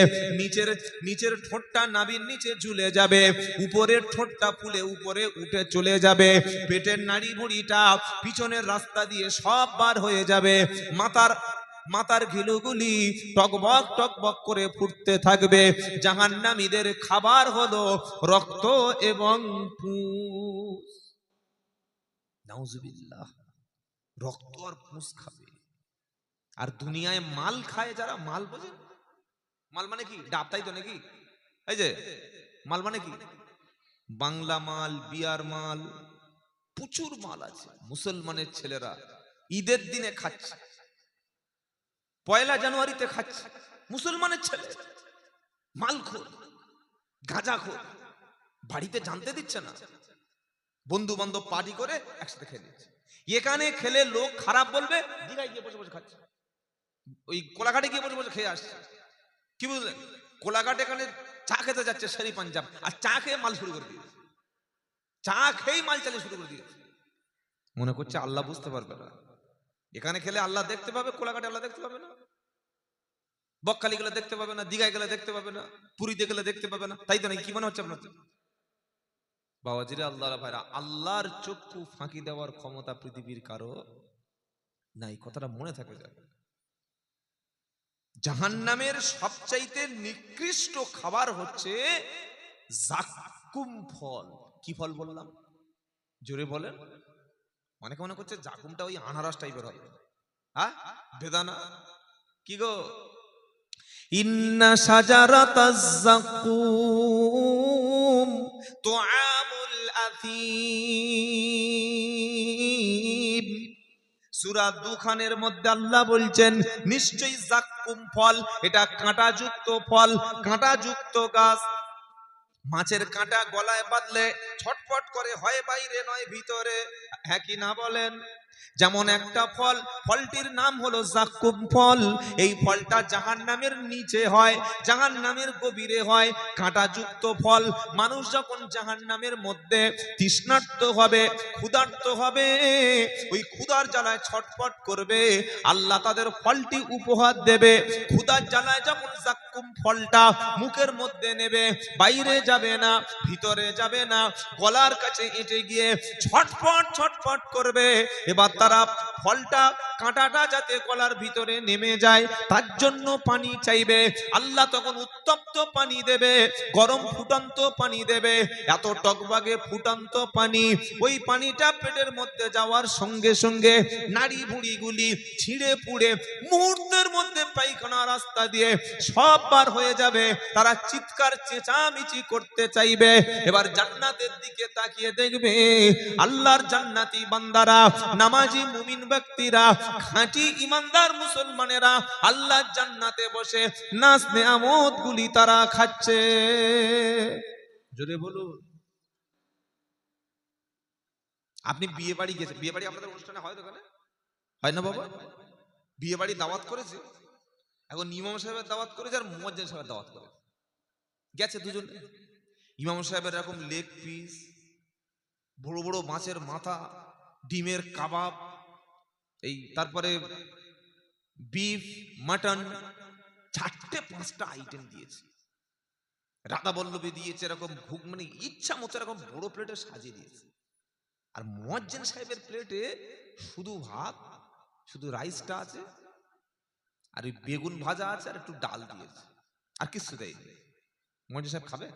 নিচের ঠোঁটটা নাভির নিচে ঝুলে যাবে, উপরের ঠোঁটটা ফুলে উপরে উঠে চলে যাবে, পেটের নাড়ি ভুঁড়িটা পিছনের রাস্তা দিয়ে সব বার হয়ে যাবে, মাথার ঘিলুগুলি টকবক টকবক করে ফুটতে থাকবে। জাহান্নামীদের খাবার হলো রক্ত এবং পুঁজ। নাউজুবিল্লাহ, রক্ত আর পুঁজ খাবে। আর দুনিয়ায় মাল খায় যারা, মাল বোঝেন? মাল মানে কি? ডাব, তাই তো নাকি? এই যে মাল মানে কি? বাংলা মাল, বিয়ার মাল, প্রচুর মাল আছে। মুসলমানের ছেলেরা ঈদের দিনে খাচ্ছে, 1 জানুয়ারিতে খাচ্ছে, মুসলমানের ছেলে মালখোর, গাঁজাখোর, বাড়িতে জানতে দিচ্ছে না, বন্ধু বান্ধব পার্টি করে একসাথে খেয়ে নিচ্ছে। এখানে খেলে লোক খারাপ বলবে, দীঘায় গিয়ে বসে বসে খাচ্ছে, ওই কোলাঘাটে গিয়ে বসে বসে খেয়ে আসছে। কি বুঝলেন? কোলাঘাট এখানে চা খেতে যাচ্ছে শেরি পাঞ্জাব, আর চা খেয়ে মাল শুরু করে দিয়েছে, চা খেয়েই মাল চালিয়ে শুরু করে দিয়েছে। মনে করছে আল্লাহ বুঝতে পারবে না। এখানে খেলে আল্লাহ দেখতে পাবে, কোলাঘাটে আল্লাহ দেখতে পাবে না, বকখালি গেলে দেখতে পাবে না, দীঘায় গেলে দেখতে পাবে না, পুরীতে গেলে দেখতে পাবে না, তাই তো নাকি? কি মনে হচ্ছে আপনার? বাবাজিরে, আল্লাহর ভাইরা, আল্লাহর চক্ষু ফাঁকি দেওয়ার ক্ষমতা পৃথিবীর কারো নাই। কথাটা মনে থাকে যাবে। জাহান্নামের সবচাইতে নিকৃষ্ট খাবার হচ্ছে জাকুম ফল। কি ফল বললাম? জোরে বলেন। অনেকে মনে করছে জাকুমটা ওই আনারস টাইপের হবে, হ্যাঁ? বেদানা। কি গো? ইন্না শাজারাতাজ জাকুম তুআমুল আথিম। সূরা দুখানের মধ্যে আল্লাহ বলছেন, নিশ্চয়ই জাক্কুম ফল, এটা কাঁটাযুক্ত ফল, কাঁটাযুক্ত গাছ। মাছের কাঁটা গলায় বাঁধলে ছটফট করে, হয় বাইরে নয় ভিতরে, হ্যাঁ কি না বলেন? যেমন একটা ফল, ফলটির নাম হলো জাক্কুম ফল। এই ফলটা জাহান্নামের নিচে হয়, জাহান্নামের গভীরে হয়, কাঁটাযুক্ত ফল। মানুষ যখন জাহান্নামের মধ্যে তৃষ্ণার্ত হবে, ক্ষুধার্ত হবে, ওই ক্ষুধার জ্বালায় ছটফট করবে, আল্লাহ তাদের ফলটি উপহার দেবে। ক্ষুধার জ্বালায় যখন জাক্কুম ফলটা মুখের মধ্যে নেবে, বাইরে যাবে না, ভিতরে যাবে না, গলার কাছে এঁটে গিয়ে ছটফট ছটফট করবে। এবার তারা ফলটা, কাঁটাটা যাতে গলার ভিতরে নেমে যায় তার জন্য পানি চাইবে। আল্লাহ তখন উত্তপ্ত পানি দেবে, গরম ফুটন্ত পানি দেবে, এত টকবাগে ফুটন্ত পানি। ওই পানিটা পেটের মধ্যে যাওয়ার সঙ্গে সঙ্গে নাড়ি ভুঁড়িগুলি ছিঁড়ে পুড়ে মুহূর্তের মধ্যে পায়খানা রাস্তা দিয়ে সব বার হয়ে যাবে। তারা চিৎকার চেঁচামেচি করতে চাইবে। এবার জান্নাতের দিকে তাকিয়ে দেখবে, আল্লাহর জান্নাতি বান্দারা, নামাজি মুমিন ব্যক্তিরা, খাঁটি ইমানদার মুসলমানেরা আল্লাহর জান্নাতে বসে নাজ নেয়ামত গুলি তারা খাচ্ছে। জোরে বলুন। আপনি বিয়ে বাড়ি গেছেন, বিয়ে বাড়ি আপনাদের অনুষ্ঠানে হয় তো? হয় না বাবা? বিয়ে বাড়ি দাওয়াত করেছে, এখন ইমাম সাহেবের দাওয়াত করেছে আর মুয়াজ্জিন সাহেবের দাওয়াত করেছে। গেছে দুজন। ইমাম সাহেবের এরকম লেগ পিস, বড় বড় মাছের মাথা, ডিমের কাবাব, এই তারপরে বিফ, মাটন, 4-5টা আইটেম দিয়েছে। রাধা বল্লভী দিয়েছে এরকম মানে ইচ্ছা মতো এরকম বড় প্লেটে সাজিয়ে দিয়েছে। আর মুয়াজ্জিন সাহেবের প্লেটে শুধু ভাত, শুধু রাইসটা আছে, আর ওই বেগুন ভাজা আছে, আর একটু ডাল দিয়েছে, আর কিছু দেয়নি। মুয়াজ্জিন সাহেব খাবে?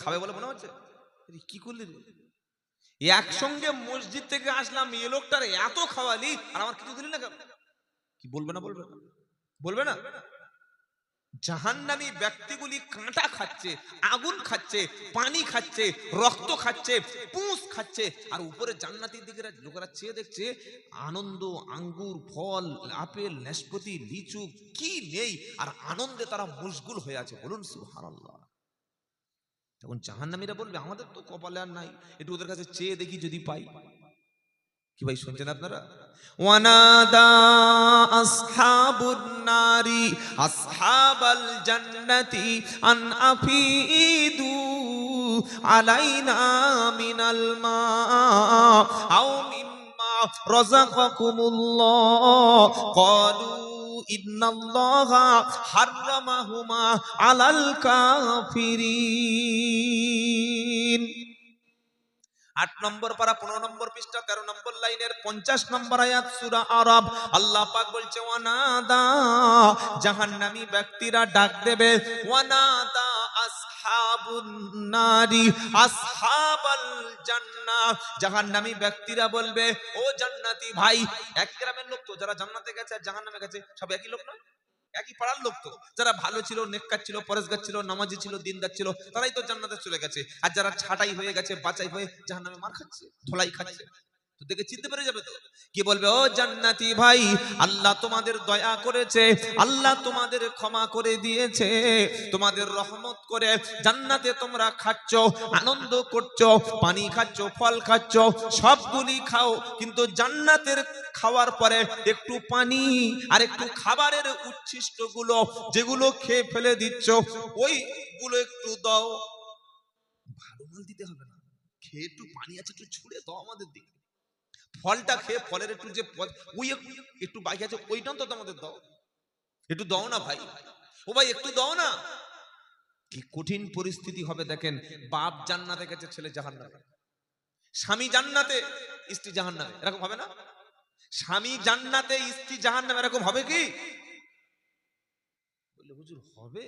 খাবে বলে মনে হচ্ছে? কি করলি রে? একসঙ্গে মসজিদ থেকে আসলাম, এ লোকটার এত খাওয়ালি আর আমার কিছু দিলি না কেন? কি বলবে না? বলবে না? বলবে না? জাহান্নামী ব্যক্তিগুলি কাঁটা খাচ্ছে, আগুন খাচ্ছে, পানি খাচ্ছে, রক্ত খাচ্ছে, পুঁস খাচ্ছে, আর উপরে জান্নাতের দিকে লোকেরা চেয়ে দেখছে আনন্দ, আঙ্গুর, ফল, আপেল, নাশপাতি, লিচু কি নেই, আর আনন্দে তারা মশগুল হয়ে আছে। বলুন সুবহানাল্লাহ। তখন জাহান্নামীরা বলবে আমাদের তো কপালে আর নাই, একটু ওদের কাছে চেয়ে দেখি যদি পাই। কি ভাই শুনছেন আপনারা? ওয়ানাদা আসহাবুন নারি আসহাবাল জান্নাতি আন আফিদু আলাইনা মিনাল মা আও মিম্মা রাযাকাকুমুল্লাহ ক্বালু ইন্নাল্লাহা হাররামাহুমা আলাল কাফিরিন। 8 নম্বর পারা 15 নম্বর পৃষ্ঠা 13 নম্বর লাইনের 50 নম্বর আয়াত সূরা আরাব। আল্লাহ পাক বলছে ওয়ানাদা, জাহান্নামী ব্যক্তিরা ডাক দেবে, ওয়ানাদা আসহাবুন নারি আসহাবাল জান্নাহ, জাহান্নামী ব্যক্তিরা বলবে ও জান্নাতি ভাই। এক গ্রামের লোক তো, যারা জান্নাতে গেছে আর জাহান্নামে গেছে সব একই লোক না, একই পাড়ার লোক তো। যারা ভালো ছিল, নেককার ছিল, পরেশগার ছিল, নামাজি ছিল, দিনদার ছিল, তারাই তো জান্নাতে চলে গেছে। আর যারা ছাঁটাই হয়ে গেছে, বাছাই হয়ে জাহান্নামে মার খাচ্ছে, ধোলাই খাচ্ছে, তো দেখে চিনতে পেরে যাবে তো। কি বলবে ও জান্নাতি ভাই, আল্লাহ তোমাদের দয়া করেছে, আল্লাহ তোমাদের ক্ষমা করে দিয়েছে, তোমাদের রহমত করে জান্নাতে তোমরা খাচ্ছ, আনন্দ করছো, পানি খাচ্ছ, ফল খাচ্ছ, সবগুলি খাও, কিন্তু জান্নাতের খাওয়ার পরে একটু পানি আর একটু খাবারের উচ্ছিষ্ট গুলো যেগুলো খেয়ে ফেলে দিচ্ছ, ওইগুলো একটু দাও। ভালো মাল দিতে হবে না, খেয়ে একটু পানি আছে একটু ছুড়ে দাও আমাদের দিকে। ফলটা খেয়ে ফলের একটু যে ওই একটু বাকি আছে ওইটাও তো আমাদের দাও, একটু দাও না ভাই, ও ভাই একটু দাও না। কি কঠিন পরিস্থিতি হবে দেখেন। বাপ জান্নাতে গেছে, ছেলে জাহান্নামে, স্বামী জান্নাতে, স্ত্রী জাহান্নামে, এরকম হবে না? স্বামী জান্নাতে, স্ত্রী জাহান্নামে, এরকম হবে কি? বললে হুজুর হবে।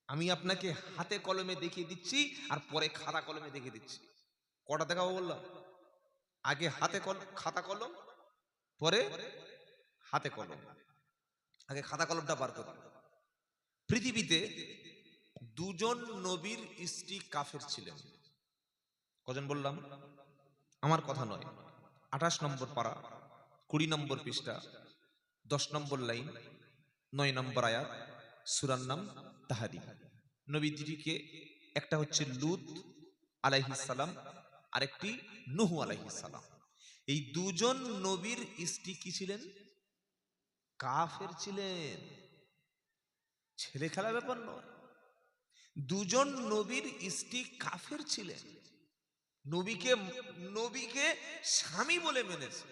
আমি আপনাকে হাতে কলমে দেখিয়ে দিচ্ছি আর পরে খাতা কলমে দেখিয়ে দিচ্ছি। কটা দেখাবো বললাম? আগে হাতে খাতা কলম, পরে হাতে কলম। আগে খাতা কলমটা বার করো। পৃথিবীতে দুজন নবীর স্ত্রী কাফের ছিলেন। কজন বললাম? আমার কথা নয়। 28 নম্বর পারা 20 নম্বর পৃষ্ঠা 10 নম্বর লাইন 9 নম্বর আয়াত, সূরার নাম তাহরিম। নবীজিকে একটা হচ্ছে লূত আলাইহিস সালাম, আরেকটি নূহ আলাইহিস সালাম। এই দুজন নবীর স্ত্রী কি ছিলেন? কাফের ছিলেন। ছেলে খেলা ব্যাপার নয়, দুজন নবীর স্ত্রী কাফের ছিলেন। নবীকে নবীকে স্বামী বলে মেনেছে,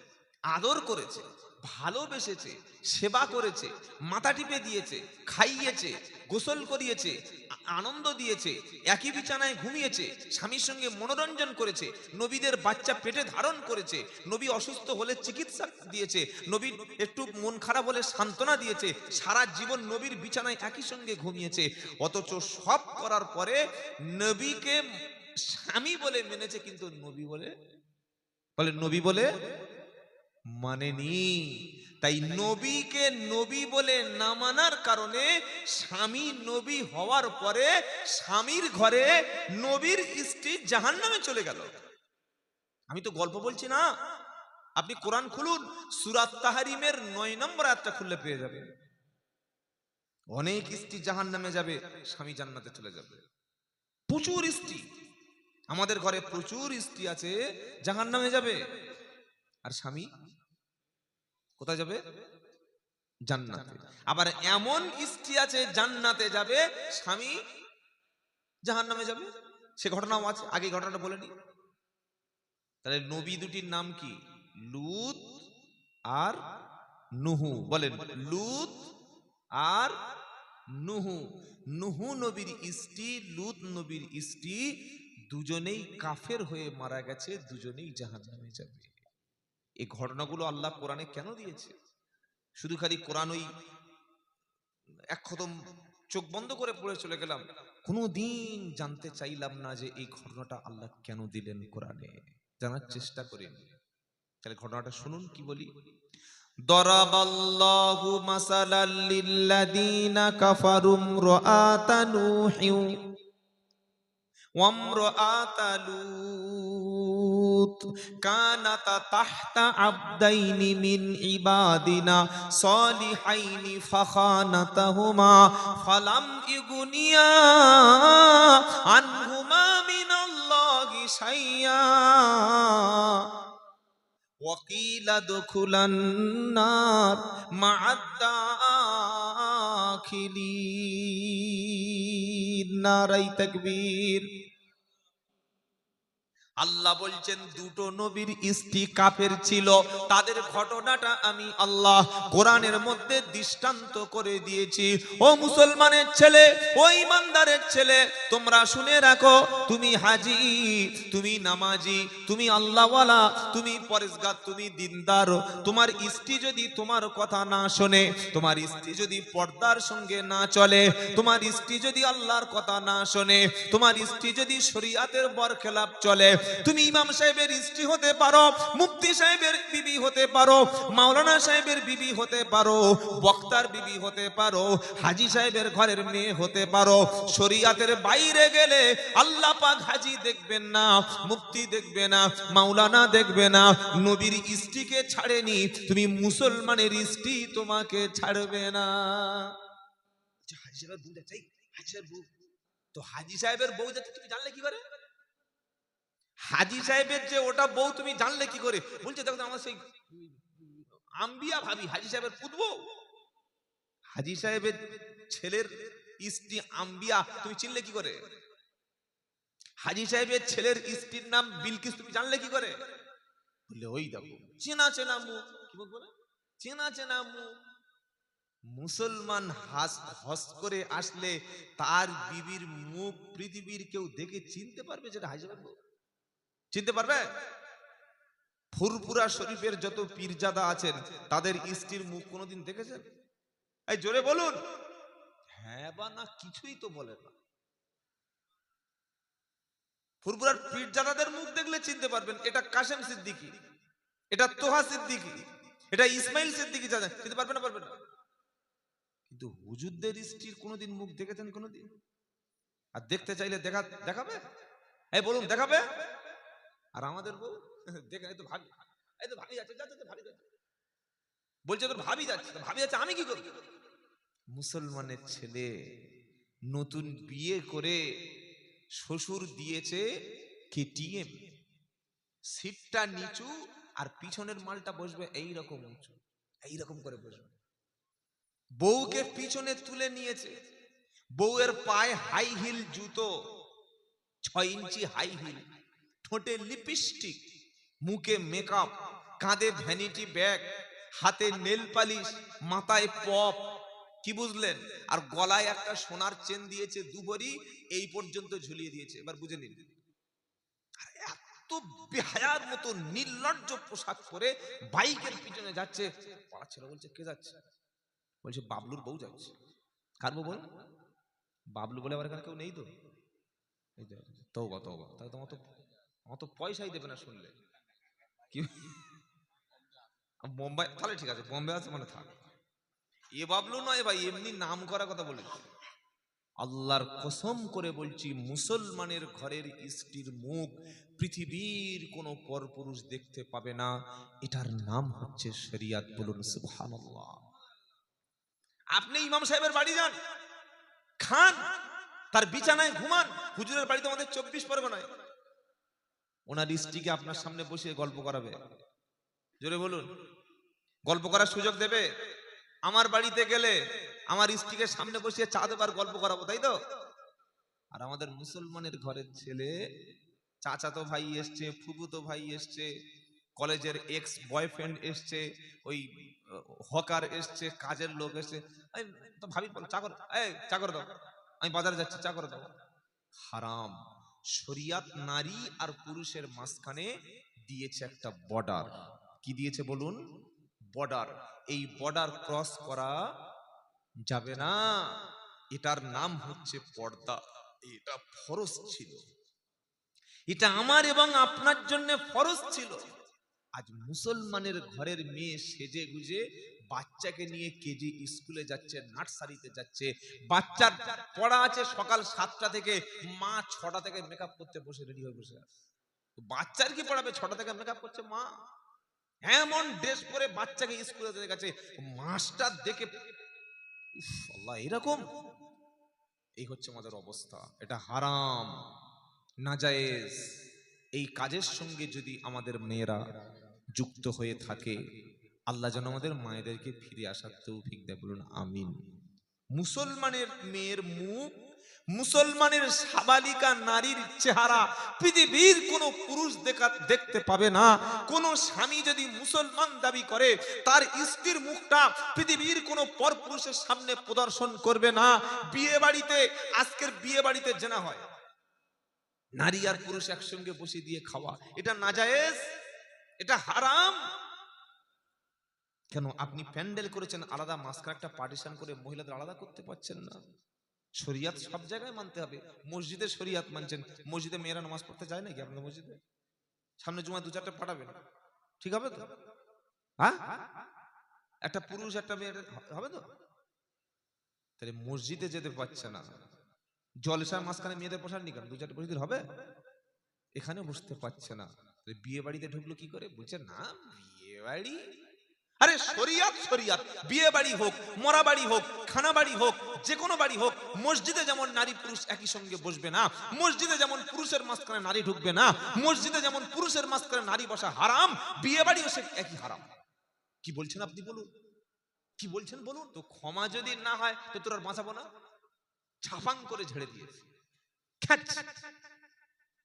আদর করেছে, ভালোবেসেছে, সেবা করেছে, মাথা টিপে দিয়েছে, খাইয়েছে, গোসল করিয়েছে, আনন্দ দিয়েছে, একই বিছানায় ঘুমিয়েছে, স্বামীর সঙ্গে মনোরঞ্জন করেছে, নবীদের বাচ্চা পেটে ধারণ করেছে, নবী অসুস্থ হলে চিকিৎসা দিয়েছে, নবী একটু মন খারাপ হলে সান্ত্বনা দিয়েছে, সারা জীবন নবীর বিছানায় একই সঙ্গে ঘুমিয়েছে। অথচ সব করার পরে নবীকে স্বামী বলে মেনেছে, কিন্তু নবী বলে নবী বলে মানেনি। তাই নবীকে নবী বলে না মানার কারণে স্বামী নবী হওয়ার পরে স্বামীর ঘরে নবীর স্ত্রী জাহান্নামে চলে গেল। আমি তো গল্প বলছি না, আপনি কোরআন খুলুন, সূরা তাহরিমের 9 নম্বর আয়াতটা খুললে পেয়ে যাবেন। অনেক স্ত্রী জাহান্নামে যাবে, স্বামী জান্নাতে চলে যাবে। প্রচুর স্ত্রী, আমাদের ঘরে প্রচুর স্ত্রী আছে জাহান্নামে যাবে, আর স্বামী কোথায় যাবে? জান্নাতে। আবার এমন স্ত্রী আছে জান্নাতে যাবে, স্বামী জাহান্নামে যাবে। সে ঘটনাও আছে, আগে ঘটনাটা বলে নি। তাহলে নবী দুটির নাম কি? লূত আর নূহ। বলেন, লূত আর নূহ। নূহ নবীর স্ত্রী, লূত নবীর স্ত্রী, দুজনেই কাফের হয়ে মারা গেছে, দুজনেই জাহান্নামে যাবে। এই ঘটনাগুলো আল্লাহ কোরআনে কেন দিয়েছে? শুধু খালি কোরআন ওই এক খতম চোখ বন্ধ করে পড়ে চলে গেলাম, কোনোদিন জানতে চাইলাম না যে এই ঘটনাটা আল্লাহ কেন দিলেন কোরআনে, জানার চেষ্টা করেন। তাহলে ঘটনাটা শুনুন কি বলি। দরাবাল্লাহু মাসালাল লিল্লাযীনা কাফারু ইমরাআতা নূহিন ওয়া ইমরাআতা লূত কানাতা তাহতা আবদাইনি মিন ইবাদিনা সালিহাইনি ফাখানাতাহুমা ফালাম ইগুনিয়া আনহুমা মিনাল্লাহি শাইয়্যা وقيل ادخلا النار مع الداخلين نعرہ تکبیر আল্লাহ বলছেন দুটো নবীর স্ত্রী কাফের ছিল, তাদের ঘটনাটা আমি আল্লাহ কোরআনের মধ্যে দৃষ্টান্ত করে দিয়েছি। ও মুসলমানের ছেলে, ও ইমানদারের ছেলে, তোমরা শুনে রাখো, তুমি হাজি, তুমি নামাজি, তুমি আল্লাহওয়ালা, তুমি পরেজগার, তুমি দিনদার, তোমার স্ত্রী যদি তোমার কথা না শোনে, তোমার স্ত্রী যদি পর্দার সঙ্গে না চলে, তোমার স্ত্রী যদি আল্লাহর কথা না শোনে, তোমার স্ত্রী যদি শরীয়তের বরখেলাপ চলে, তুমি ইমাম সাহেবের স্ত্রী হতে পারো, মুফতি সাহেবের বিবি হতে পারো, মাওলানা সাহেবের বিবি হতে পারো, বক্তার বিবি হতে পারো, হাজী সাহেবের ঘরের মেয়ে হতে পারো, শরীয়তের বাইরে গেলে আল্লাহ পাক হাজী দেখবেন না, মুফতি দেখবে না, মাওলানা দেখবে না, নবীর স্ত্রীকে ছাড়েনি, তুমি মুসলমানের স্ত্রী তোমাকে ছাড়বে না। হাজী সাহেবের বউ যাচ্ছে, হাজী সাহেবের বউ তো, হাজী সাহেবের বউ যাচ্ছে, তুমি জানলে কি করে? হাজী সাহেবের যে ওটা বউ তুমি জানলে কি করে? বলছে দেখো আমার সেই আম্বিয়া ভাবি, হাজী সাহেবের পুতবো। হাজী সাহেবের ছেলের স্ত্রী আম্বিয়া তুমি চিনলে কি করে? হাজী সাহেবের ছেলের স্ত্রীর নাম বিলকিস তুমি জানলে কি করে? বললে ওই দেখো চেনা চেনা মুখ, কি মুখ বলে? চেনা চেনা মুখ। মুসলমান হস করে আসলে তার বিবির মুখ পৃথিবীর কেউ দেখে চিনতে পারবে যেটা হাজী সাহেবের বউ? চিনতে পারবে? ফুরপুরা শরীফের যত পীরজাদা আছেন তাদের স্ত্রীর মুখ কোনোদিন দেখেছেন? এই জোরে বলুন, হ্যাঁ বা না, কিছুই তো বলে না। ফুরপুরার পীরজাদাদের মুখ দেখলে চিনতে পারবেন, এটা কাশেম সিদ্দিকী, এটা তোহা সিদ্দিকী, এটা ইসমাইল সিদ্দিকী, চিনতে পারবেন না? পারবেন না। কিন্তু হুজুরদের স্ত্রীর কোনোদিন মুখ দেখেছেন কোনোদিন? আর দেখতে চাইলে দেখাবে? এই বলুন, দেখাবে? আর আমাদের বউ দেখে, এই তো ভাবি, এই তো ভাবি যাচ্ছে, ভাবি যাচ্ছে, বলছে তোর ভাবি যাচ্ছে, ভাবি যাচ্ছে, আমি কি করব? মুসলমানের ছেলে নতুন বিয়ে করে শ্বশুর দিয়েছে কেটিএম, সিটটা নিচু আর পিছনের মালটা বসবে এইরকম উঁচু, এইরকম করে বসবে। বউকে পিছনে তুলে নিয়েছে, বউয়ের পায়ে হাই হিল জুতো, 6 ইঞ্চি হাই হিল, ঠোঁটে লিপস্টিক, মুখে মেকআপ, কাঁধে ভ্যানিটি ব্যাগ, হাতে নেল পালিশ, মাথায় পপ, কি বুঝলেন? আর গলায় একটা সোনার চেন দিয়েছে, 2 ভরি, এই পর্যন্ত ঝুলিয়ে দিয়েছে। এবার বুঝে নিন, এত বেহায়ার মতো নির্লজ্জ পোশাক পরে বাইকের পিছনে যাচ্ছে। পাড়ার ছেলে বলছে কে যাচ্ছে? বলছে বাবলুর বউ যাচ্ছে। কার বউ বল? বাবলু বলে আবার এখানে কেউ নেই তো? এই তো তওবা, তাহলে তোমার তো পয়সাই দেবে না শুনলে। কি বোম্বাই? তাহলে ঠিক আছে, বোম্বে আছে মানে থাক। এ বাবলু নয় ভাই, এমনি নাম করা কথা বলেছি। আল্লাহর কসম করে বলছি, মুসলমানের ঘরের স্ত্রীর মুখ পৃথিবীর কোন পরপুরুষ দেখতে পাবে না। এটার নাম হচ্ছে শরিয়ত। বলুন সুবহানাল্লাহ। আপনি ইমাম সাহেবের বাড়ি যান, খান, তার বিছানায় ঘুমান। হুজুরের বাড়িতে আমাদের 24 পরগনায়, ওনার স্ত্রীকে আপনার সামনে বসিয়ে গল্প করাবে? জোরে বলুন, গল্প করার সুযোগ দেবে? আমার বাড়িতে গেলে আমার স্ত্রীকে সামনে বসিয়ে চা দেবার গল্প করাবো, তাই তো? আর আমাদের মুসলমানের ঘরের ছেলে, চাচাতো ভাই এসছে, ফুফুতো ভাই এসছে, কলেজের এক্স বয়ফ্রেন্ড এসছে, ওই হকার এসছে, কাজের লোক এসছে, তো ভাবি চা করে, এই চা করে দাও, আমি বাজারে যাচ্ছি, চা করে দাও। হারাম। শরিয়ত নারী আর পুরুষের মাঝখানে দিয়েছে একটা বর্ডার। কি দিয়েছে বলুন? বর্ডার। এই বর্ডার ক্রস করা যাবে না। এটার নাম হচ্ছে পর্দা। এটা ফরজ ছিল, এটা আমার এবং আপনার জন্য ফরজ ছিল। আজ মুসলমানের ঘরের মেয়ে সেজে গুজে বাচ্চাকে নিয়ে কেজি স্কুলে যাচ্ছে, নার্সারিতে যাচ্ছে, বাচ্চার পড়া আছে সকাল 7টা থেকে, মা 6টা থেকে মেকআপ করতে বসে রেডি হয়ে বসে আছে। বাচ্চার কি পড়াবে? 6টা থেকে মেকআপ করছে মা, এমন ড্রেস পরে বাচ্চাকে স্কুলে গেছে, মাস্টার দেখে উফ আল্লাহ, এরকম। এই হচ্ছে আমাদের অবস্থা। এটা হারাম, নাজায়েজ। এই কাজের সঙ্গে যদি আমাদের মেয়েরা যুক্ত হয়ে থাকে, আল্লাহ যেন আমাদের মায়েদেরকে ফিরে আসার তৌফিক দেয়, বলুন আমিন। মুসলমানের মেয়ের মুখ, মুসলমানের সাবালিকা নারীর চেহারা পৃথিবীর কোন পুরুষ দেখতে পাবে না। কোন স্বামী যদি মুসলমান দাবি করে, তার স্ত্রীর মুখটা পৃথিবীর কোন পরপুরুষের সামনে প্রদর্শন করবে না। বিয়ে বাড়িতে, আজকের বিয়ে বাড়িতে জেনা হয়, নারী আর পুরুষ একসঙ্গে বসে দিয়ে খাওয়া, এটা নাজায়েজ, এটা হারাম। কেন আপনি প্যান্ডেল করেছেন আলাদা, মাঝখানে একটা পার্টিশন করে মহিলাদের আলাদা করতে পারছেন না? শরিয়াত সব জায়গায় মানতে হবে। মসজিদে শরিয়াত মানছেন, মসজিদে মেয়েরা নামাজ পড়তে যায় নাকি আপনাদের মসজিদে? সামনে জুমা 2-4টা পাঠাবেন, ঠিক হবে তো? হ্যাঁ, একটা পুরুষ একটা মেয়ে হবে তো? তাহলে মসজিদে যেতে পারছে না, জলসার মাঝখানে মেয়েদের বসাননি কেন? 2-4টা মসজিদ হবে, এখানে বসতে পারছে না, বিয়ে বাড়িতে ঢুকলো কি করে? বলছে না বিয়ে বাড়ি, আরে শরিয়াত শরিয়াত। বিয়ে বাড়ি হোক, মরা বাড়ি হোক, খানা বাড়ি হোক, যে কোনো বাড়ি হোক, মসজিদে যেমন নারী পুরুষ একই সঙ্গে বসবে না, মসজিদে যেমন পুরুষের মাঝখানে নারী ঢুকবে না, মসজিদে যেমন পুরুষের মাঝখানে নারী বসা হারাম, বিয়ে বাড়িও সে একই হারাম। কি বলছেন আপনি বলুন, কি বলছেন বলুন? তো ক্ষমা যদি না হয় তো তোর আর বাঁচাবো না, ছাপাং করে ঝেড়ে দিয়েছে,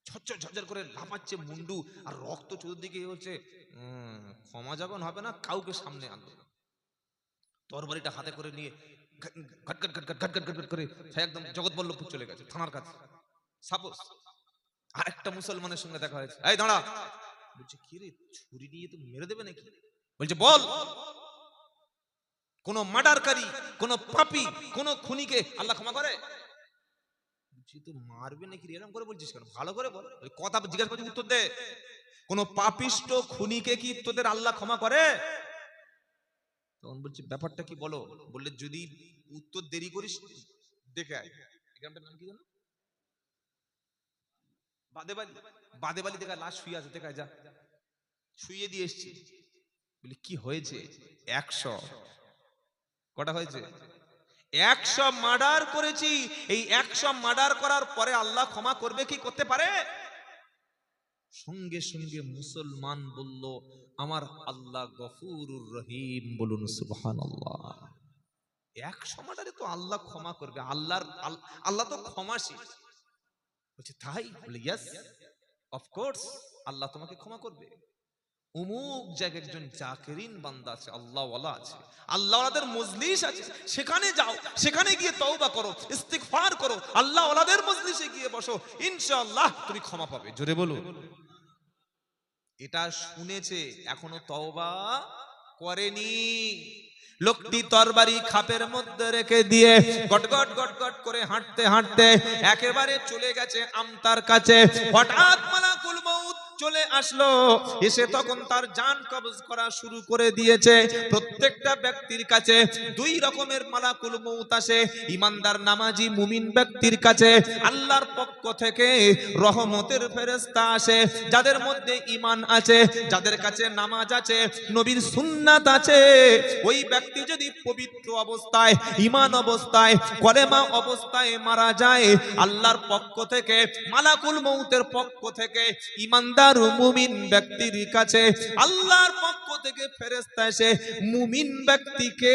ঝরঝর করে লাফাচ্ছে মুন্ডু, আর রক্ত চতুর্দিকে হচ্ছে। ক্ষমা যখন হবে না, কাউকে সামনে আনলো, তরবারিটা হাতে করে নিয়ে ঘট ঘট ঘট ঘট ঘট ঘট করে একদম জগৎবল্লভপুর চলে গেছে থানার কাছে। সাপোজ আরেকটা মুসলমানের সঙ্গে দেখা হয়েছে, এই দাঁড়া, বলছে কি রে, ছুরি নিয়ে তো মেরে দেবে নাকি? বলছে বল, কোন মার্ডারকারী, কোন পাপী, কোন খুনিকে আল্লাহ ক্ষমা করে? তো মারবে নাকি এরকম করে বলছিস কেন? ভালো করে বল, কথা জিজ্ঞাসা করছি উত্তর দে। কোন পাপিষ্ট খুনিকে কি তোদের আল্লাহ ক্ষমা করে? তখন বলছি ব্যাপারটা কি বলো। বললে যদি উত্তর দেরি করিস দেখে আয়, গ্রামটার নাম কি জানো? বাদেবালি। বাদেবালি দেখা লাশ শুয়ে আছে, দেখায় যা, শুয়ে দিয়ে এসছি। বলি কি হয়েছে? 100। কটা হয়েছে? 100 মার্ডার করেছি। এই 100 মার্ডার করার পরে আল্লাহ ক্ষমা করবে কি, করতে পারে? সঙ্গে সঙ্গে মুসলমান বলল আমার আল্লাহ গফুরুর রহিম, বলুন সুবহানাল্লাহ। 100 মার্ডারে তো আল্লাহ ক্ষমা করবে, আল্লাহ তো ক্ষমাশীল। বলছে তাই? বলে ইয়েস, অফ কোর্স, আল্লাহ তোমাকে ক্ষমা করবে। অমুক জায়গায় একজন জাকিরিন বান্দা আছে, আল্লাহওয়ালা আছে, আল্লাহওয়ালাদের মজলিস আছে, সেখানে যাও, সেখানে গিয়ে তওবা করো, ইস্তিগফার করো, আল্লাহওয়ালাদের মজলিসে গিয়ে বসো, ইনশাআল্লাহ তুমি ক্ষমা পাবে। জোরে বলো। এটা শুনেছে, এখনো তওবা করেনি। লোকটি তরবারি খাপের মধ্যে রেখে দিয়ে গট গট গট গট করে হাঁটতে হাঁটতে একেবারে চলে গেছে আমতার কাছে। হঠাৎ মালাকুল মউত চলে আসলো, এসে তখন তার জান কবজ করা শুরু করে দিয়েছে। প্রত্যেকটা ব্যক্তির কাছে 2 রকমের মালাকুল মউত আসে। ঈমানদার নামাজি মুমিন ব্যক্তির কাছে আল্লাহর পক্ষ থেকে রহমতের ফেরেশতা আসে, যাদের মধ্যে ঈমান আছে, যাদের কাছে নামাজ আছে, নবীর সুন্নাত আছে। ওই ব্যক্তি যদি পবিত্র অবস্থায়, ঈমান অবস্থায়, কলেমা অবস্থায় মারা যায়, আল্লাহর পক্ষ থেকে, মালাকুল মউতের পক্ষ থেকে ঈমানদার মুমিন ব্যক্তির কাছে আল্লাহর পক্ষ থেকে ফেরেশতা এসে মুমিন ব্যক্তিকে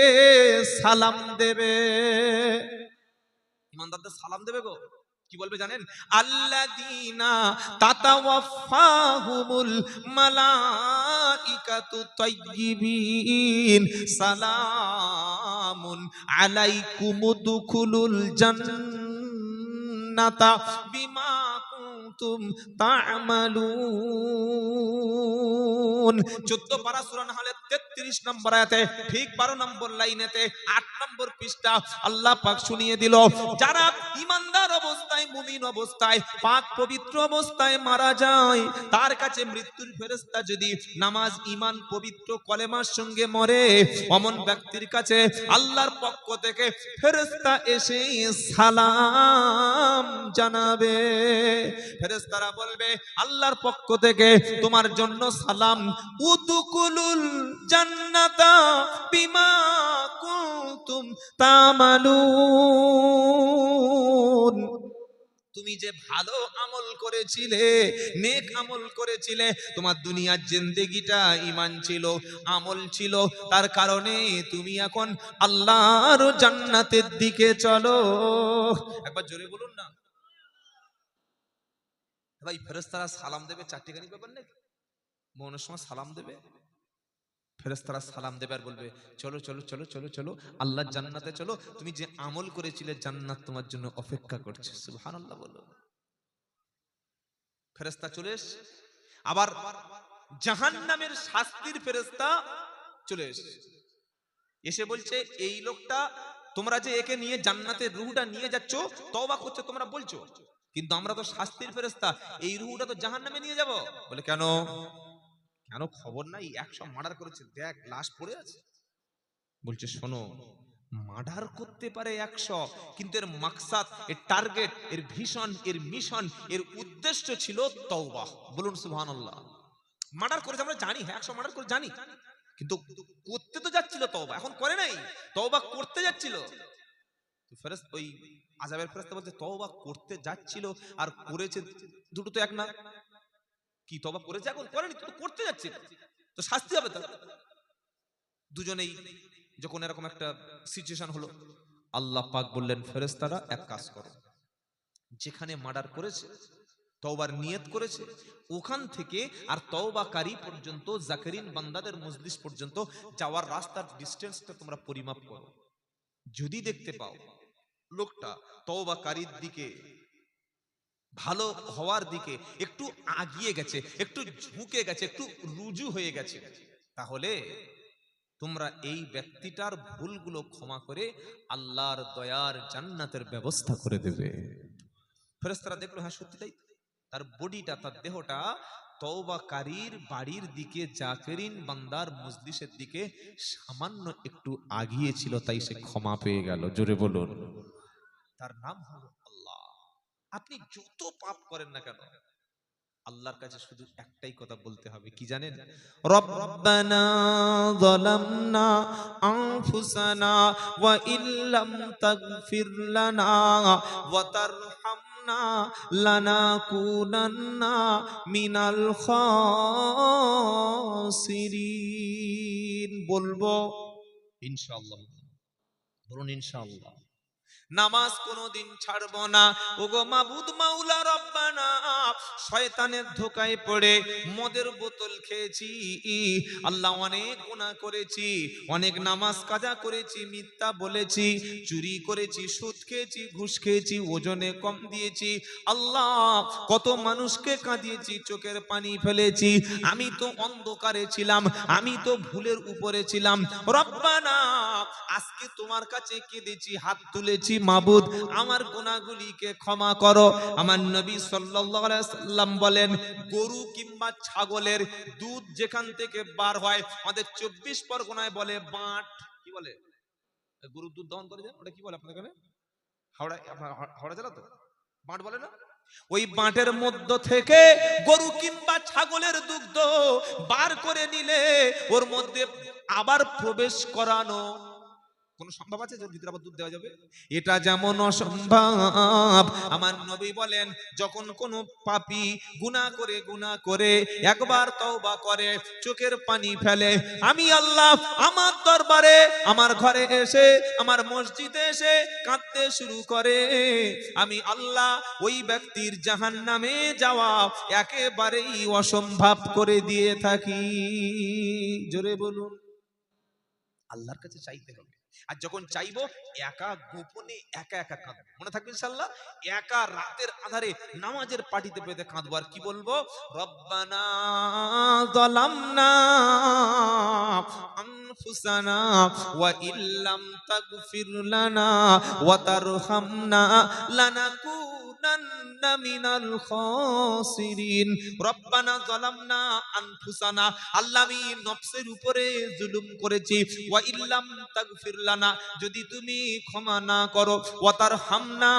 সালাম দেবে। ঈমানদারদের সালাম দেবে গো। কি বলবে জানেন? আল্লাযীনা তাতাওয়াফাহুমুল মালাইকাতু তাইয়্যিবিন সালামুন আলাইকুম উদখুলুল জান্নাতা বিমা কুনতুম তা'মালুন। 14 পারা সূরা নাহলের 31 নম্বর আয়াতে ঠিক 12 নম্বর লাইনেতে 8 নম্বর পৃষ্ঠা আল্লাহ পাক শুনিয়ে দিল, যারা ঈমানদার অবস্থায় মুমিন অবস্থায় পাক পবিত্র অবস্থায় মারা যায়, তার কাছে মৃত্যুর ফেরেশতা যদি নামাজ ঈমান পবিত্র কলেমার সঙ্গে মরে, অমন ব্যক্তির কাছে আল্লাহর পক্ষ থেকে ফেরেশতা এসে সালাম জানাবে। ফেরেশতারা বলবে আল্লাহর পক্ষ থেকে তোমার জন্য সালাম, উদকুলুল জান্নাতা বিমা কুনতুম তামালুন। তুমি যে ভালো আমল করেছিলে, নেক আমল করেছিলে, তোমার দুনিয়ার জিন্দেগিটা ঈমান ছিল, আমল ছিল, তার কারণে তুমি এখন আল্লাহর জান্নাতের দিকে চলো। একবার জোরে বলুন না ভাই। ফেরেশতারা সালাম দেবে, চারটিখানি ব্যাপার নাকি? মনের সময় সালাম দেবে, ফেরেশতারা সালাম দেবে আর বলবে চলো চলো চলো চলো চলো আল্লাহর জান্নাতে চলো, তুমি যে আমল করেছিলে জান্নাত তোমার জন্য অপেক্ষা করছে। সুবহানাল্লাহ বলো। ফেরেশতা চলে এসেছে। আবার জাহান্নামের শাস্তির ফেরেশতা চলে এসেছে, এসে বলছে এই লোকটা তোমরা যে একে নিয়ে জান্নাতের রূহটা নিয়ে যাচ্ছ, তওবা করছে তোমরা বলছো, কিন্তু আমরা তো শাস্তির ফেরেশতা, এই রূহটা তো জাহান্নামে নিয়ে যাব। বলে কেন? কেন খবর নাই? 100 মার্ডার করেছে, দেখ লাশ পড়ে আছে। বলছে শোনো, মার্ডার করতে পারে 100, কিন্তু এর মাকসাদ, এর টার্গেট, এর ভিশন, এর মিশন, এর উদ্দেশ্য ছিল তওবা। বলুন সুবহানাল্লাহ। মার্ডার করেছে আমরা জানি, হ্যাঁ 100 মার্ডার করে জানি, কিন্তু করতে তো যাচ্ছিল তওবা, এখন করে নাই, তওবা করতে যাচ্ছিল। তো ফেরেশতা ওই আযাবের ফেরেশতা বলতে তওবা করতে যাচ্ছিল আর করেছে, দুটো তো এক না। কি তওবা করেছে এখন করেনি, তো করতে যাচ্ছে, তো শাস্তি হবে তার। দুজনেই যখন এরকম একটা সিচুয়েশন হলো, আল্লাহ পাক বললেন ফেরেশতারা এক কাজ করো, যেখানে মার্ডার করেছে, তওবার নিয়ত করেছে, ওখান থেকে আর তওবাকারী পর্যন্ত, জাকিরিন বান্দাদের মজলিস পর্যন্ত যাওয়ার রাস্তার ডিসটেন্সটা তোমরা পরিমাপ করো। যদি দেখতে পাও লোকটা তওবাকারীর দিকে, ভালো হওয়ার দিকে একটু আগিয়ে গেছে, একটু ঝুঁকে গেছে, একটু রুজু হয়ে গেছে, তাহলে তোমরা এই ব্যক্তিটার ভুলগুলো ক্ষমা করে আল্লাহর দয়ার জান্নাতের ব্যবস্থা করে দেবে। ফেরেশতারা দেখলো হ্যাঁ সত্যি তাই, তার বডিটা, তার দেহটা তওবাকারীর বাড়ির দিকে, জাকিরিন বান্দার মজলিসের দিকে সামান্য একটু আগিয়ে ছিল, তাই সে ক্ষমা পেয়ে গেল। জোরে বলুন। তার নাম হলো আল্লাহ। আপনি যত পাপ করেন না কেন, আল্লাহর কাছে শুধু একটাই কথা বলতে হবে, কি জানেন? রব্বানা যালামনা আনফুসানা ওয়া ইল্লাম তাগফির লানা ওয়া তারহামনা লানাকুনান্না মিনাল খাসিরিন। বলবো ইনশাআল্লাহ। বলুন ইনশাআল্লাহ। নামাজ কোনোদিন ছাড়বো না। ওগো মাবুদ মাওলা রব্বানা, শয়তানের ধোকায় পড়ে মদের বোতল খেয়েছি আল্লাহ, অনেক গুনাহ করেছি, অনেক নামাজ কাজা করেছি, মিথ্যা বলেছি, চুরি করেছি, সুদ খেয়েছি, ঘুষ খেয়েছি, ওজনে কম দিয়েছি আল্লাহ, কত মানুষকে কাঁদিয়েছি, চোখের পানি ফেলেছি, আমি তো অন্ধকারে ছিলাম, আমি তো ভুলের উপরে ছিলাম রব্বানা, আজকে তোমার কাছে কেঁদেছি, হাত তুলেছি, মাবুদ আমার গুনাহগুলিকে ক্ষমা করো। আমার নবী সাল্লাল্লাহু আলাইহি সাল্লাম বলেন, গরু কিংবা ছাগলের দুধ যেখান থেকে বার হয়, আমাদের 24 পরগনায় বলে বাঁট। কি বলে? গরুর দুধ দহন করে, ওটা কি বলে আপনাদের এখানে? হাওড়া, হাওড়া জেলা তো বাঁট বলে না? ওই বাঁটের মধ্য থেকে গরু কিংবা ছাগলের দুগ্ধ বার করে নিলে ওর মধ্যে আবার প্রবেশ করানো কোন সম্ভব আছে যে ভিতরে আবার দুধ দেওয়া যাবে? এটা যেমন অসম্ভব, আমার নবী বলেন যখন কোন পাপী গুনাহ করে একবার তওবা করে, চোখের পানি ফেলে, আমি আল্লাহ আমার দরবারে, আমার ঘরে এসে, আমার মসজিদে এসে কাঁদতে শুরু করে, আমি আল্লাহ ওই ব্যক্তির জাহান্নামে যাওয়া একেবারেই অসম্ভব করে দিয়ে থাকি। জোরে বলুন। আল্লাহর কাছে চাইতে হবে। আর যখন চাইবো একা গোপনে একা একা কাঁদবো, মনে থাকবে ইনশাআল্লাহ। একা রাতের আধারে নামাজের পাটিতে পেতে কাঁদবো। আর কি বলবো? রব্বানা যালামনা আনফুসানা ওয়া ইল্লাম তাগফির লানা ওয়া তারহামনা লানাকুনান্না মিনাল খাসিরিন। রব্বানা যালামনা আনফুসানা, আল্লাহ আমি নফসের উপরে জুলুম করেছি। ওয়া ইল্লাম তাগফির লানা, যদি তুমি ক্ষমা না করো। ওয়া তারহামনা,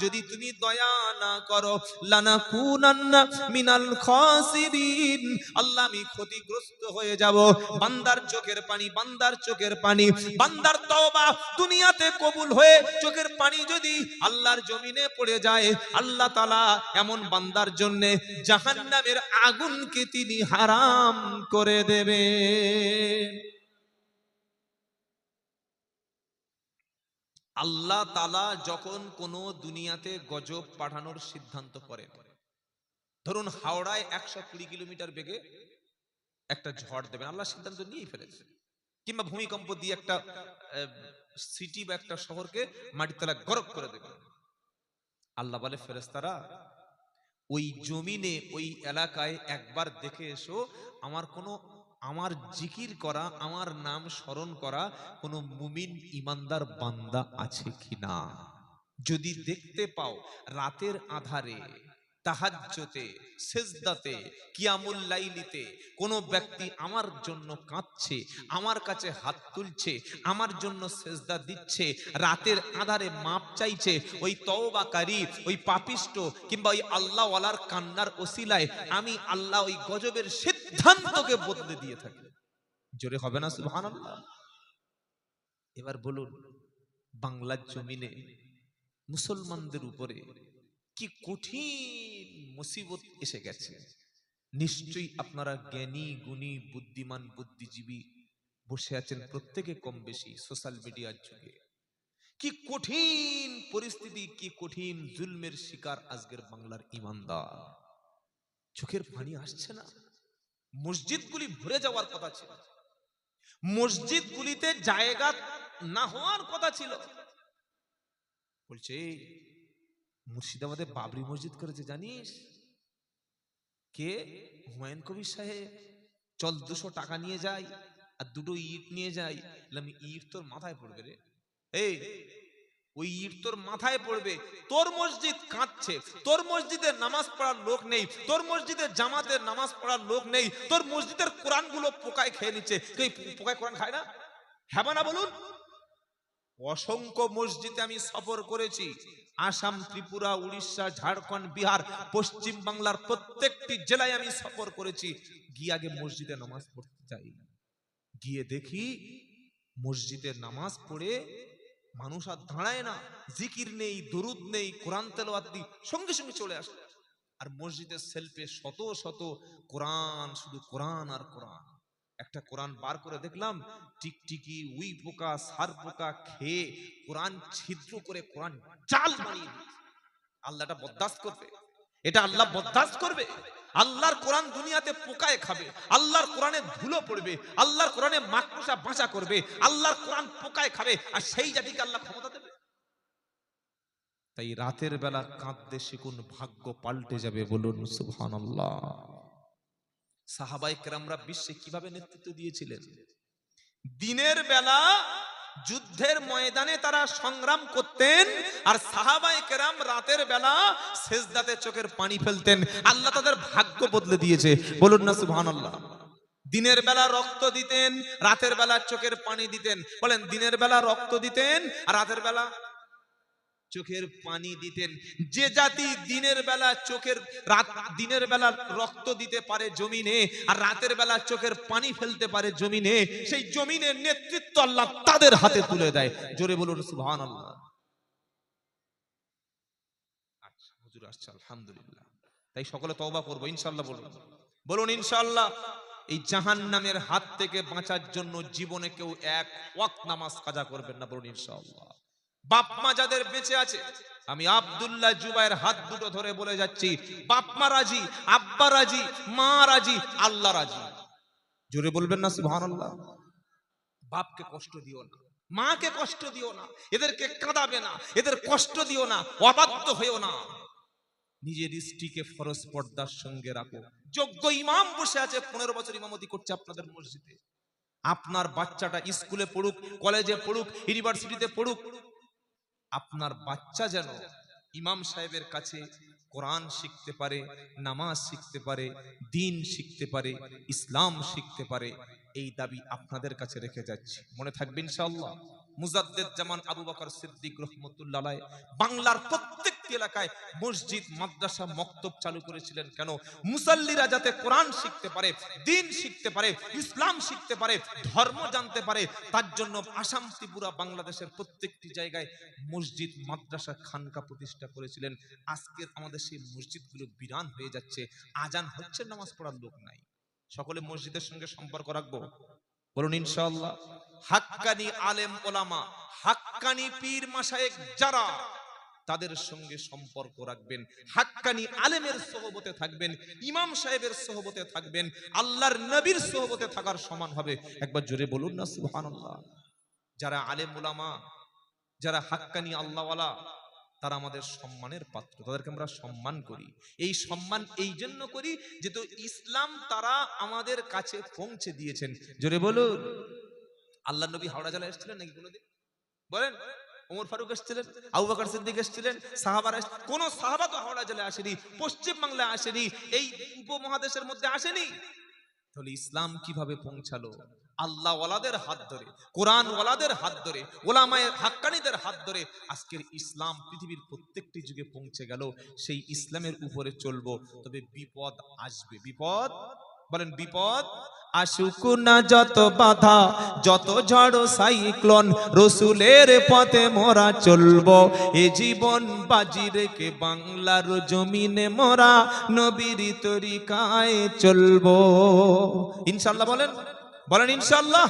যদি তুমি দয়া না করো। লানাকুনান্না মিনাল খাসিরিন, আল্লাহ আমি ক্ষতিগ্রস্ত হয়ে যাব। বান্দার চোখের পানি, বান্দার চোখের পানি, বান্দার তওবা দুনিয়াতে কবুল হয়ে চোখের পানি যদি আল্লাহর জমিনে পড়ে যায়, আল্লাহ তাআলা এমন বান্দার জন্য জাহান্নামের আগুনকে তিনি হারাম করে দেবে। আল্লাহ তাআলা যখন কোন দুনিয়াতে গজব পাঠানোর সিদ্ধান্ত করেন, ধরুন হাওড়ায় 120 কিলোমিটার বেগে একটা ঝড় দেবেন, আল্লাহ সিদ্ধান্ত নিয়েই ফেলেছে। কিংবা ভূমিকম্প দিয়ে একটা সিটি বা একটা শহরকে মাটির তলায় গরক করে দেবে, আল্লাহ বলে ফেরেশতারা ওই জমিনে ওই এলাকায় একবার দেখে এসো আমার জিকির করা, আমার নাম স্মরণ করা কোন মুমিন ইমানদার বান্দা আছে কিনা। যদি দেখতে পাও রাতের আধারে, তাহাজ্জুদে, সিজদাতে, কিয়ামুল লাইলিতে কোন ব্যক্তি আমার জন্য কাঁদছে, আমার কাছে হাত তুলছে, আমার জন্য সিজদা দিচ্ছে, রাতের আধারে মাপ চাইছে, ওই তওবাকারী, ওই পাপিষ্ট কিংবা ওই আল্লাহওয়ালার কান্নার ওসিলায় আমি আল্লাহ ওই গজবের সিদ্ধান্তকে বদলে দিয়ে থাকি। জোরে হবে না সুবহানাল্লাহ? এবার বলুন, বাংলার জমিনে মুসলমানদের উপরে কি কঠিন মুসিবত এসে গেছে। নিশ্চয়ই আপনারা জ্ঞানী গুণী বুদ্ধিমান বুদ্ধিজীবী বসে আছেন প্রত্যেকে কম বেশি সোশ্যাল মিডিয়ার যুগে। কি কঠিন পরিস্থিতি, কি কঠিন জুলমের শিকার আজকের বাংলার ইমানদার। চোখের পানি আসছে না। মসজিদগুলি ভরে যাওয়ার কথা ছিল, মসজিদগুলিতে জায়গা না হওয়ার কথা ছিল। বলছে মুর্শিদাবাদে বাবরি মসজিদ করেছে জানিস? কে? হুমায়ুন কবির সাহেব। চল 200 টাকা নিয়ে যাই আর দুটো ইট নিয়ে যাই। ইট তোর মাথায় পড়বে রে, এই ওই ইট তোর মাথায় পড়বে। তোর মসজিদ কাঁদছে, তোর মসজিদে নামাজ পড়ার লোক নেই, তোর মসজিদে জামাতের নামাজ পড়ার লোক নেই, তোর মসজিদের কোরআন গুলো পোকায় খেয়ে নিচ্ছে। পোকায় কোরআন খায় না? হ্যাঁ না বলুন? অসংখ্য মসজিদে আমি সফর করেছি, আসাম, ত্রিপুরা, উড়িষ্যা, ঝাড়খণ্ড, বিহার, পশ্চিম বাংলার প্রত্যেকটি জেলায় আমি সফর করেছি। গিয়ে আগে মসজিদে নামাজ পড়তে যাই, গিয়ে দেখি মসজিদে নামাজ পড়ে মানুষ আর দাঁড়ায় না, জিকির নেই, দরুদ নেই, কোরআন তেলাওয়াত নেই, সঙ্গে সঙ্গে চলে আসে। আর মসজিদের সেলফে শত শত কোরআন, শুধু কোরআন আর কোরআন। একটা কোরআন বার করে দেখলাম, টিকটিকি, উই পোকা, সার পোকা খেয়ে কোরআন ছিদ্র করে কোরআন জাল বানিয়ে দিয়েছে। আল্লাহটা বরদাস্ত করবে? এটা আল্লাহ বরদাস্ত করবে? আল্লাহর কোরআন দুনিয়াতে পোকায় খাবে, আল্লাহর কোরআনে ধুলো পড়বে, আল্লাহর কোরআনে মাকড়সা বাঁচা করবে, আল্লাহর কোরআন পোকায় খাবে, আর সেই জাতিকে আল্লাহ ক্ষমতা দেবে? তাই রাতের বেলা কাঁদতে শিখুন, ভাগ্য পাল্টে যাবে। বলুন সুবহানাল্লাহ। সাহাবায়ে কেরামরা বিশ্বে কিভাবে নেতৃত্ব দিয়েছিলেন? দিনের বেলা যুদ্ধের ময়দানে তারা সংগ্রাম করতেন, আর সাহাবায়ে কেরাম রাতের বেলা সিজদাতে চোখের পানি ফেলতেন। আল্লাহ তাদের ভাগ্য বদলে দিয়েছে। বলুন না সুবহানাল্লাহ। দিনের বেলা রক্ত দিতেন, রাতের বেলা চোখের পানি দিতেন। বলেন, দিনের বেলা রক্ত দিতেন আর রাতের বেলা চোখের পানি দিতেন। যে জাতি দিনের বেলা রক্ত দিতে পারে জমিনে, আর রাতের বেলা চোখের পানি ফেলতে পারে জমিনে, সেই জমিনের নেতৃত্ব আল্লাহ তাদের হাতে তুলে দেয়। জোরে বলুন সুবহানাল্লাহ। আচ্ছা হুজুর আসছে, আলহামদুলিল্লাহ। তাই সকলে তওবা করব ইনশাআল্লাহ। বলুন ইনশাআল্লাহ। এই জাহান্নামের হাত থেকে বাঁচার জন্য জীবনে কেউ এক ওয়াক্ত নামাজ কাজা করবেন না। বলুন ইনশাআল্লাহ। বাপ মা যাদের বেঁচে আছে, আমি আব্দুল্লাহ জুবাইর হাত দুটো ধরে বলে যাচ্ছি, বাপ মা রাজি, আব্বা রাজি, মা রাজি, আল্লাহ রাজি। জোরে বলবেন না সুবহানাল্লাহ। বাপকে কষ্ট দিও না, মাকে কষ্ট দিও না, এদেরকে কাঁদাবে না, এদের কষ্ট দিও না, অবাধ্য হইও না। নিজের স্ত্রীকে ফরজ পর্দার সঙ্গে রাখো। যোগ্য ইমাম বসে আছে, 15 বছর ইমামতি করছে আপনাদের মসজিদে। আপনার বাচ্চাটা স্কুলে পড়ুক, কলেজে পড়ুক, ইউনিভার্সিটিতে পড়ুক, আপনার বাচ্চা যেন ইমাম সাহেবের কাছে কোরআন শিখতে পারে, নামাজ শিখতে পারে, দ্বীন শিখতে পারে, ইসলাম শিখতে পারে, এই দাবি আপনাদের কাছে রেখে যাচ্ছি। মনে থাকবে ইনশাআল্লাহ। মুজাদ্দেদ জামান আবু বকর সিদ্দিক রহমতুল্লাহ আলাইহি বাংলার প্রত্যেকটি এলাকায় মসজিদ, মাদ্রাসা, মক্তব চালু করেছিলেন। কেন? মুসাল্লিরা যাতে কোরআন শিখতে পারে, দ্বীন শিখতে পারে, ইসলাম শিখতে পারে, ধর্ম জানতে পারে, তার জন্য আসাম, ত্রিপুরা, বাংলাদেশের প্রত্যেকটি জায়গায় মসজিদ, মাদ্রাসা, খানকা প্রতিষ্ঠা করেছিলেন। আজকে আমাদের সেই মসজিদগুলো বিরান হয়ে যাচ্ছে, আজান হচ্ছে, নামাজ পড়ার লোক নাই। সকলে মসজিদের সঙ্গে সম্পর্ক রাখবো, বলুন ইনশাআল্লাহ। হাক্কানি আলেম ওলামা, হাক্কানি পীর মাশায়েখ যারা, তাদের সঙ্গে সম্পর্ক রাখবেন, হাক্কানি আলেমের সোহবতে থাকবেন, ইমাম সাহেবের সোহবতে থাকবেন, আল্লাহর নবীর সোহবতে থাকার সমান হবে। একবার জোরে বলুন না সুবহানাল্লাহ। যারা আলেম ওলামা, যারা হাক্কানি আল্লাহওয়ালা, তারা আমাদের সম্মানের পাত্র, তাদেরকে আমরা সম্মান করি। এই সম্মান এই জন্য করি যেহেতু ইসলাম তারা আমাদের কাছে পৌঁছে দিয়েছেন। জোরে বলুন। আল্লাহ নবী হাওড়া জেলায় এসেছিলেন নাকি কোনোদিন? বলেন। ওমর ফারুক এসেছিলেন, আবু বকর সিদ্দিক এসেছিলেন, সাহাবারা, কোন সাহাবা তো হাওড়া জেলায় আসেনি, পশ্চিম বাংলায় আসেনি, এই উপমহাদেশের মধ্যে আসেনি। তাহলে ইসলাম কিভাবে পৌঁছালো? আল্লাহ ওয়ালাদের হাত ধরে, কোরআন ওয়ালাদের হাত ধরে, ওলামায়ে হাক্কানীদের হাত ধরে আজকের ইসলাম পৃথিবীর প্রত্যেকটি যুগে পৌঁছে গেল। সেই ইসলামের উপরে চলবো, তবে বিপদ আসবে। বিপদ, বলেন বিপদ আসুক না, যত বাধা, যত ঝড় সাইক্লোন, রসুলের পথে মোরা চলবো। এ জীবন বাজি রেখে বাংলার জমিনে মোরা নবীর তরিকায় চলবো। ইনশাআল্লাহ বলেন, বলেন ইনশাআল্লাহ।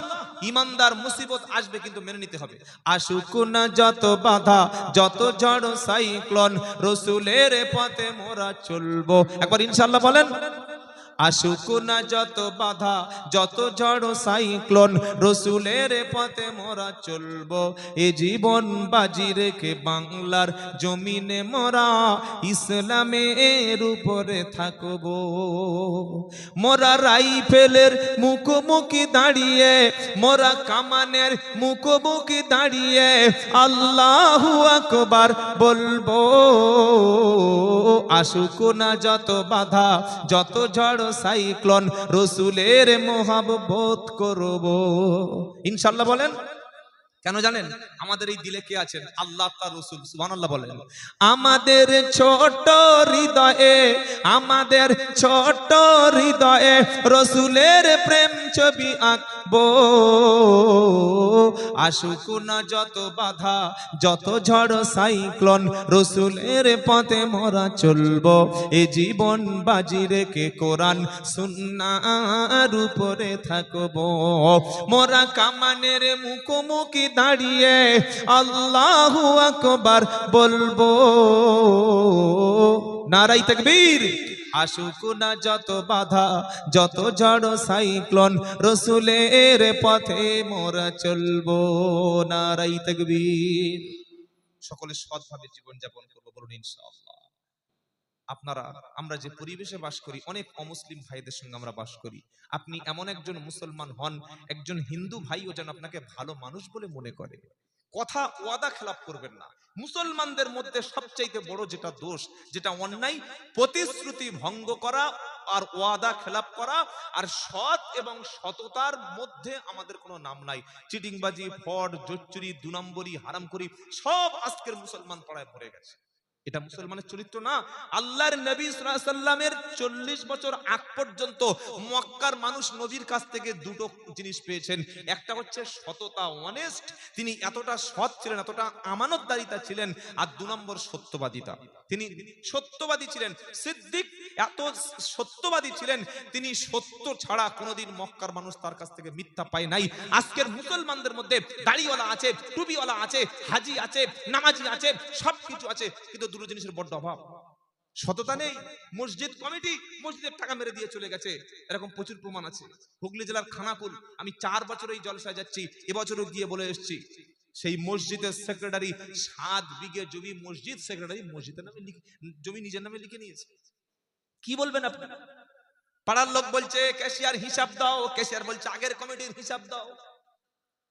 ইমানদার মুসিবত আসবে কিন্তু মেনে নিতে হবে। আসুক না যত বাধা, যত ঝড় সাইক্লোন, রসুলের পথে মোরা চলবো। একবার ইনশাআল্লাহ বলেন। আসুক না যত বাধা, যত ঝড় সাইক্লোন, রসুলের পথে মোরা চলবো। এ জীবন বাজি রেখে বাংলার জমিনে মোরা ইসলামের উপরে থাকবো। মোরা রাইফেলের মুখোমুখি দাঁড়িয়ে, মোরা কামানের মুখোমুখি দাঁড়িয়ে আল্লাহু আকবার বলবো। আসুক না যত বাধা, যত ঝড় সাইক্লোন, রসুলের মোহাব্বত করব। ইনশাআল্লাহ বলেন। কেন জানেন? আমাদের এই দিলে কে আছেন? আল্লাহ, তার রাসূল। সুবহানাল্লাহ বলেন। আমাদের ছোট হৃদয়ে, আমাদের ছোট হৃদয়ে রসুলের প্রেম ছবি আঁকবো। আসুক না যত বাধা, যত ঝড় সাইক্লোন, রসুলের পথে মোরা চলবো। এ জীবন বাজি রেখে কোরআন সুন্নাহর উপরে থাকবো। মোরা কামানের মুখোমুখি দাঁড়িয়ে আল্লাহু আকবার বলবো। নারায়ে তাকবীর। আসুক না যত বাধা, যত ঝড় সাইক্লোন, রসুলের পথে মোরা চলবো। নারায়ে তাকবীর। সকলে সৎভাবে জীবন যাপন করবো, বলুন ইনশাআল্লাহ। আপনারা, আমরা যে পরিবেশে বাস করি, অনেক অমুসলিম ভাইদের সঙ্গে আমরা বাস করি। আপনি এমন একজন মুসলমান হন, একজন হিন্দু ভাইও যেন আপনাকে ভালো মানুষ বলে মনে করে। কথা ওয়াদা খেলাপ করবেন না। মুসলমানদের মধ্যে সবচাইতে বড় যেটা দোষ, যেটা অন্যায়, প্রতিশ্রুতি ভঙ্গ করা আর ওয়াদা খেলাপ করা। আর সৎ এবং সততার মধ্যে আমাদের কোনো নাম নাই। চিটিংবাজি, ফ্রড, জোচ্চুরি, 2 নম্বরি, হারামখুরি সব আজকের মুসলমান পাড়ায় ভরে গেছে। এটা মুসলমানের চরিত্র না। আল্লাহর নবী সাল্লাল্লাহু আলাইহি সাল্লামের 40 বছর আগ পর্যন্ত মক্কার মানুষ নবীর কাছ থেকে দুটো জিনিস পেয়েছেন। একটা হচ্ছে সততা, অনেস্ট, তিনি এতটা সৎ ছিলেন, এতটা আমানতদারিতা ছিলেন। আর 2 নম্বর সত্যবাদিতা, তিনি সত্যবাদী ছিলেন। সিদ্দিক এত সত্যবাদী ছিলেন, তিনি সত্য ছাড়া কোনোদিন মক্কার মানুষ তার কাছ থেকে মিথ্যা পায় নাই। আজকের মুসলমানদের মধ্যে দাড়িওয়ালা আছে, টুপিওয়ালা আছে, হাজি আছে, নামাজি আছে, সবকিছু আছে, কিন্তু দুটো জিনিসের বড় অভাব। সততা নেই। মসজিদ কমিটি মসজিদের টাকা মেরে দিয়ে চলে গেছে, এরকম প্রচুর প্রমাণ আছে। হুগলি জেলার খানাকুল, আমি 4 বছর এই জলসায় যাচ্ছি, এবছরও গিয়ে বলে এসেছি, সেই মসজিদের সেক্রেটারি 7 বিঘে জমি মসজিদ সেক্রেটারি মসজিদের নামে জমি নিজের নামে লিখে নিয়েছে। কি বলবেন আপনি? পাড়ার লোক বলছে ক্যাশিয়ার হিসাব দাও, ক্যাশিয়ার বলছে আগের কমিটির হিসাব দাও।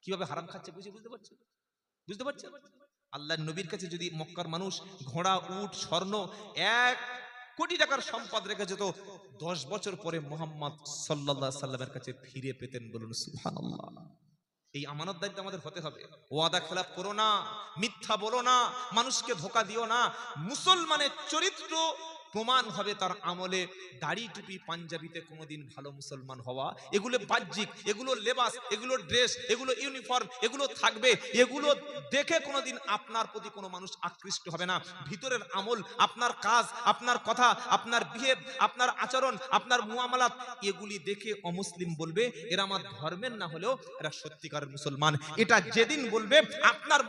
কিভাবে হারাম খাচ্ছে বুঝতে পারছেন? বুঝতে পারছেন? আল্লাহর নবীর কাছে যদি মক্কার মানুষ ঘোড়া, উট, স্বর্ণ 1 কোটি টাকার সম্পদ রেখে যেত, 10 বছর পরে মুহাম্মদ সাল্লাল্লাহু আলাইহি সাল্লামের কাছে ফিরে পেতেন। বলুন সুবহানাল্লাহ। এই আমানতদারিতা আমাদের হতে হবে। ওয়াদা খেলাপ করো না, মিথ্যা বলো না, মানুষকে ধোঁকা দিও না। মুসলমানের চরিত্র প্রমাণ হবে তার আমলে। দাড়ি টুপি পাঞ্জাবিতে কোনোদিন ভালো মুসলমান হওয়া, এগুলো বাহ্যিক, এগুলো লেবাস, এগুলো ড্রেস, এগুলো ইউনিফর্ম, এগুলো থাকবে, এগুলো দেখে কোনোদিন আপনার প্রতি কোনো মানুষ আকৃষ্ট হবে না। ভিতরের আমল, আপনার কাজ, আপনার কথা, আপনার বিহেভ, আপনার আচরণ, আপনার মুআমালাত, এগুলি দেখে অমুসলিম বলবে এরা আমার ধর্মের না হলেও এরা সত্যিকারের মুসলমান। এটা যেদিন বলবে আপনার